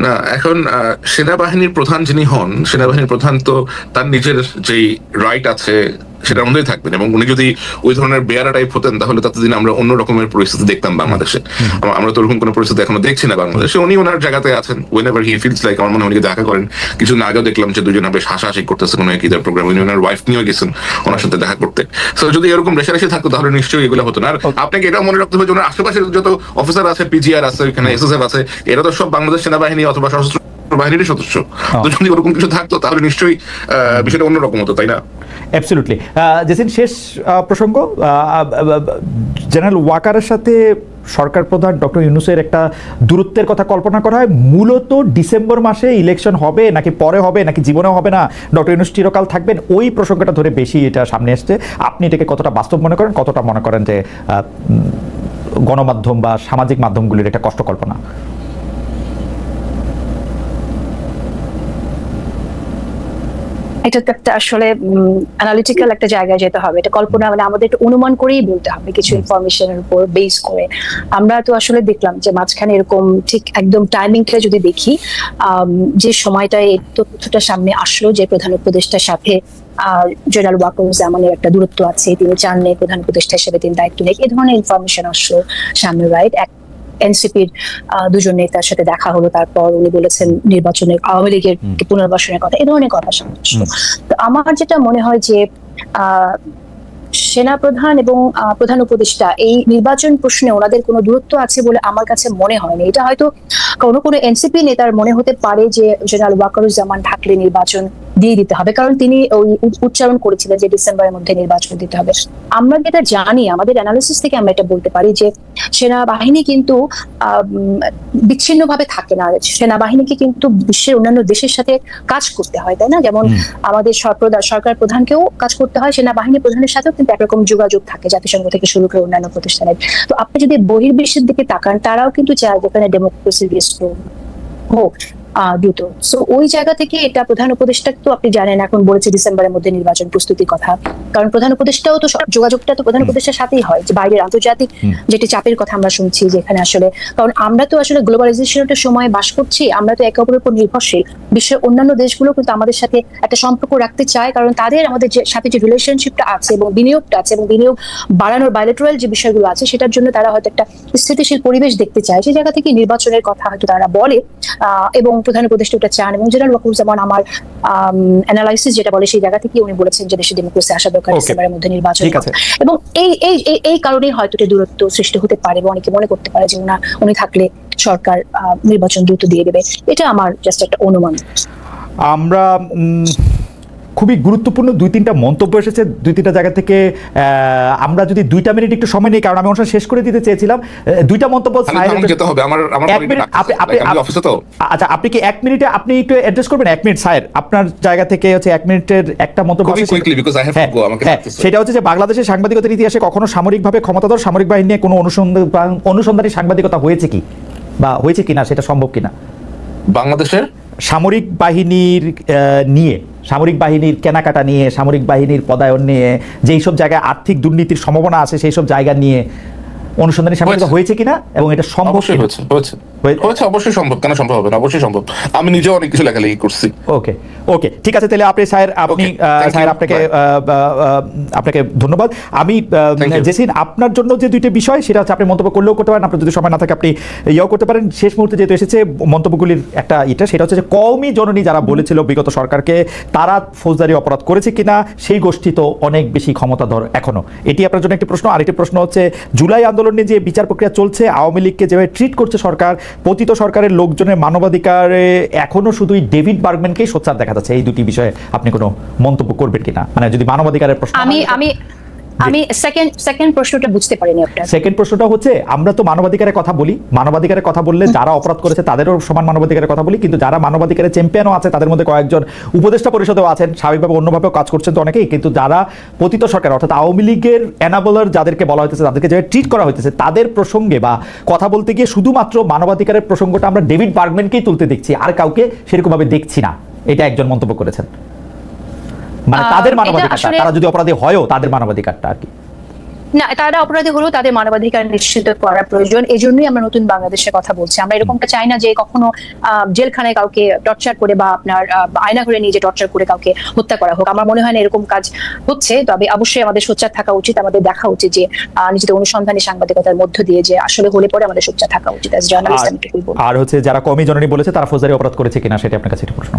না, এখন সেনাবাহিনীর প্রধান যিনি হন, সেনাবাহিনীর প্রধান তো তার নিজের যেই রাইট আছে সেটার মধ্যেই থাকবেন, এবং উনি যদি ওই ধরনের বেয়ারা টাইপ হতেন তাহলে ততদিন আমরা অন্য রকমের পরিস্থিতি দেখতাম বাংলাদেশে। আমরা তো ওরকম কোনো পরিস্থিতি এখনো দেখছি না বাংলাদেশে। উনি ওনার জায়গাতে আছেন, whenever he feels like, আমার মনে হয় উনি দেখা করেন। কিছুদিন আগেও দেখলাম যে দুজন বেশ হাসাহাসি করতেছে কোনো এক ঈদের প্রোগ্রাম, উনি ওনার ওয়াইফ নিয়েও গেছেন ওনার সাথে দেখা করতে। তো যদি এরকম রেশারেশি থাকতো তাহলে নিশ্চয়ই এগুলো হতো না। আর আপনাকে এটাও মনে রাখতে হবে যে ওনার আশেপাশে যত অফিসার আছে, পিজিআর আছে, এখানে এসএসএফ আছে, এরা তো সব বাংলাদেশ সেনাবাহিনী অথবা সশস্ত্র বাহিনীর সদস্য। তো যদি ওরকম কিছু থাকতো তাহলে নিশ্চয়ই বিষয়টা অন্যরকম হতো, তাই না? অ্যাবসলিউটলি। জেসিন, শেষ প্রসঙ্গ, জেনারেল ওয়াকারের সাথে সরকার প্রধান ডক্টর ইউনূসের একটা দূরত্বের কথা কল্পনা করা হয়। মূলত ডিসেম্বর মাসে ইলেকশন হবে নাকি পরে হবে, নাকি জীবনেও হবে না, ডক্টর ইউনূস চিরকাল থাকবেন, ওই প্রসঙ্গটা ধরে বেশি এটা সামনে এসছে। আপনি এটাকে কতটা বাস্তব মনে করেন, কতটা মনে করেন যে গণমাধ্যম বা সামাজিক মাধ্যমগুলির একটা কষ্ট কল্পনা? এটা তো একটা আসলে অ্যানালিটিক্যাল একটা জায়গায় যেতে হবে। এটা কল্পনা মানে আমাদের একটু অনুমান করেই বলতে হবে, কিছু ইনফরমেশনের উপর বেস করে। আমরা তো আসলে দেখলাম যে মাঝখানে এরকম ঠিক একদম টাইমিংটা যদি দেখি, যে সময়টায় এই তথ্যটা সামনে আসলো যে প্রধান উপদেষ্টার সাথে জেনারেল ওয়াকারুজ্জামানের একটা দূরত্ব আছে, তিনি চান নেই প্রধান উপদেষ্টা হিসেবে তিনি দায়িত্ব নেই, এই ধরনের ইনফরমেশন আসলো সামনে, রাইট? এনসিপির দুজন নেতার সাথে দেখা হলো, তারপর উনি বলেছেন নির্বাচনের, আওয়ামী লীগের পুনর্বাসনের কথা, এই ধরনের কথা সামনে আসলো। তো আমার যেটা মনে হয় যে সেনাপ্রধান এবং প্রধান উপদেষ্টা এই নির্বাচন প্রশ্নে ওনাদের কোনো দূরত্ব আছে বলে আমার কাছে মনে হয়নি। এটা হয়তো কোনো এনসিপি নেতার মনে হতে পারে যে জেনারেল ওয়াকারুজ্জামান থাকলে নির্বাচন দিয়ে দিতে হবে, কারণ তিনি ওই উচ্চারণ করেছিলেন যে ডিসেম্বরের মধ্যে নির্বাচন দিতে হবে। আমরা যেটা জানি, আমাদের অ্যানালিসিস থেকে আমরা এটা বলতে পারি যে সেনাবাহিনী কিন্তু বিচ্ছিন্নভাবে থাকে না। সেনাবাহিনীকে কিন্তু বিশ্বের অন্যান্য দেশের সাথে কাজ করতে হয়, তাই না? যেমন আমাদের সরকার প্রধানকেও কাজ করতে হয়, সেনাবাহিনী প্রধানের সাথেও কিন্তু একরকম যোগাযোগ থাকে জাতিসংঘ থেকে শুরু করে অন্যান্য প্রতিষ্ঠানের। তো আপনি যদি বহির্বিশ্বের দিকে তাকান, তারাও কিন্তু চায় যেখানে ডেমোক্রেসি হোক দ্রুত। সো ওই জায়গা থেকে এটা প্রধান উপদেষ্টা তো আপনি জানেন এখন বলেছে ডিসেম্বরের মধ্যে নির্বাচন প্রস্তুতির কথা, কারণ প্রধান উপদেষ্টাও তো যোগাযোগটা তো প্রধান উপদেষ্টার সাথেই হয়, যে বাইরের আন্তর্জাতিক যেটি চাপের কথা আমরা শুনছি যেখানে আসলে, কারণ আমরা তো আসলে গ্লোবালাইজেশনের সময় বাস করছি, আমরা তো একে অপরের উপর নির্ভরশীল। বিশ্বের অন্যান্য দেশগুলো কিন্তু আমাদের সাথে একটা সম্পর্ক রাখতে চায়, কারণ তাদের আমাদের সাথে যে রিলেশনশিপটা আছে এবং বিনিয়োগটা আছে এবং বিনিয়োগ বাড়ানোর বাইলেটারাল যে বিষয়গুলো আছে সেটার জন্য তারা হয়তো একটা স্থিতিশীল পরিবেশ দেখতে চায়। সেই জায়গা থেকে নির্বাচনের কথা হয়তো তারা বলে, এবং প্রধান উপদেষ্টা ওটা চান। এবং জেনারেল ওয়াকারুজ্জামান আমার অ্যানালাইসিস যেটা বলে সেই জায়গা থেকে উনি বলেছেন যে দেশে ডেমোক্রেসি আসা দরকার, ডিসেম্বরের মধ্যে নির্বাচন। এবং এই কারণেই হয়তো দূরত্ব সৃষ্টি হতে পারে, এবং অনেকে মনে করতে পারে যে উনি থাকলে সরকার নির্বাচন দ্রুত দিয়ে দেবে। এটা আমার জাস্ট একটা অনুমান। আমরা খুবই গুরুত্বপূর্ণ 2-3টা মন্তব্য এসেছে 2-3টা জায়গা থেকে। আমরা যদি 2টা মিনিট একটু সময় নিই, কারণ আমি অনুষ্ঠান শেষ করে দিতে চেয়েছিলাম। 2টা মন্তব্য আচ্ছা, আপনি কি 1 মিনিটে আপনি একটু অ্যাড্রেস করবেন? 1 মিনিট স্যার, আপনার জায়গা থেকে হচ্ছে 1 মিনিটের একটা মন্তব্য। সেটা হচ্ছে যে বাংলাদেশের সাংবাদিকতার ইতিহাসে কখনো সামরিকভাবে ক্ষমতাধর সামরিক বাহিনী নিয়ে কোনো অনুসন্ধানী সাংবাদিকতা হয়েছে কি, বা হয়েছে কিনা, সেটা সম্ভব কিনা? বাংলাদেশের সামরিক বাহিনীর নিয়ে, সামরিক বাহিনীর কেনাকাটা নিয়ে, সামরিক বাহিনীর পদায়ন নিয়ে, যেই সব জায়গায় আর্থিক দুর্নীতির সম্ভাবনা আছে সেই সব জায়গা নিয়ে অনুসন্ধানী সাংবাদিকতা হয়েছে কিনা, এবং এটা সম্ভব? অবশ্যই সম্ভব, কেন সম্ভব হবে না? অবশ্যই সম্ভব। আমি নিজেও অনেক কিছু লেখালেখি করছি। ওকে ওকে, ঠিক আছে। তাহলে আপনি স্যার, স্যার আপনাকে ধন্যবাদ। আমি জেসিন, আপনার জন্য যে 2টা বিষয়, সেটা হচ্ছে আপনি মন্তব্য করলেও করতে পারেন, আপনার যদি সময় না থাকে আপনি ইয়েও করতে পারেন। শেষ মুহূর্তে যেহেতু এসেছে মন্তব্যগুলির একটা সেটা হচ্ছে যে কওমি জননী যারা বলেছিল বিগত সরকারকে তারা ফৌজদারি অপরাধ করেছে কিনা, সেই গোষ্ঠী তো অনেক বেশি ক্ষমতাধর এখনো। এটি আপনার জন্য একটি প্রশ্ন। আরেকটি প্রশ্ন হচ্ছে জুলাই আন্দোলন নিয়ে যে বিচার প্রক্রিয়া চলছে, আওয়ামী লীগকে যেভাবে ট্রিট করছে সরকার, পতিত সরকারের লোকজনের মানবাধিকারে এখনো শুধুই ডেভিড বার্গম্যানকেই সোচ্চার দেখা যাচ্ছে। এই 2টি বিষয়ে আপনি কোনো মন্তব্য করবেন কিনা? মানে যদি মানবাধিকারের প্রশ্ন। আমি সেকেন্ড প্রশ্নটা বুঝতে পারিনি আপনার। সেকেন্ড প্রশ্নটা হচ্ছে, আমরা তো মানবাধিকারের কথা বলি, মানবাধিকারের কথা বললে যারা অপরাধ করেছে তাদেরও সমান মানবাধিকারের কথা বলি, কিন্তু যারা মানবাধিকারের চ্যাম্পিয়নও আছে তাদের মধ্যে কয়েকজন উপদেষ্টা পরিষদেও আছেন, স্বাভাবিকভাবে অন্যভাবেও কাজ করছেন তো অনেকেই, কিন্তু যারা পতিত সরকার অর্থাৎ আওয়ামী লীগের এনাবলার যাদেরকে বলা হইতেছে, তাদেরকে যে ট্রিট করা হইতেছে, তাদের প্রসঙ্গে বা কথা বলতে গিয়ে শুধুমাত্র মানবাধিকারের প্রসঙ্গটা আমরা ডেভিড বার্গম্যানকেই তুলতে দেখছি, আর কাউকে সেরকমভাবে দেখছি না। এটা একজন মন্তব্য করেছেন। মানে তাদের মানবাধিকারটা, তারা যদি অপরাধী হয়ও তাদের মানবাধিকারটা আর কি না, তারা অপরাধী হলেও তাদের মানবাধিকার নিশ্চিত করা প্রয়োজন। এই জন্যই আমরা নতুন বাংলাদেশের কথা বলছি। আমরা এরকমটা চাই না যে কখনো জেলখানায় কাউকে টর্চার করে বা আপনার আয়না ঘরে নিয়ে যে টর্চার করে কাউকে হত্যা করা হোক। আমার মনে হয় না এরকম কাজ হচ্ছে। তবে অবশ্যই আমাদের সোচ্চার থাকা উচিত, আমাদের দেখা উচিত যে নিজেদের অনুসন্ধানী সাংবাদিকতার মধ্য দিয়ে যে আসলে হলে পরে আমাদের সোচ্চার থাকা উচিত। আর হচ্ছে যারা কওমি জননী বলেছে তারা ফৌজদারি অপরাধ করেছে কিনা, সেটা আপনার কাছে একটা প্রশ্ন।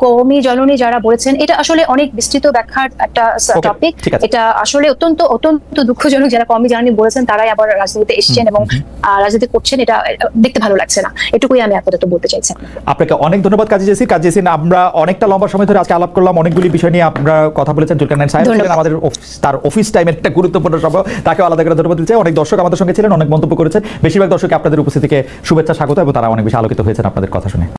কওমি জননী যারা বলেছেন, এটা আসলে অনেক বিস্তৃত ব্যাখ্যার একটা টপিক। এটা আসলে অত্যন্ত দুঃখজনক। যারা কওমি জননী বলেছেন তারাই আবার রাজনীতিতে এসেছেন এবং রাজনীতি করছেন, এটা দেখতে ভালো লাগছে না। এটুকুই আমি আপাতত বলতে চাইছি। আপনাকে অনেক ধন্যবাদ কাজী জেসিন। আমরা অনেকটা লম্বা সময় ধরে আজকে আলাপ করলাম, অনেকগুলি বিষয় নিয়ে আমরা কথা বলেছেন। জুলকারনাইন সাহেব ছিলেন আমাদের তার অফিস টাইমের একটা গুরুত্বপূর্ণ সময়, তাকে আলাদা করে ধন্যবাদ দিতে চাই। অনেক দর্শক আমাদের সঙ্গে ছিলেন, অনেক মন্তব্য করেছেন। বেশিরভাগ দর্শক আপনাদের উপস্থিতিকে শুভেচ্ছা, স্বাগত, এবং তারা অনেক বেশি আলোকিত হয়েছেন আপনাদের কথা শুনে।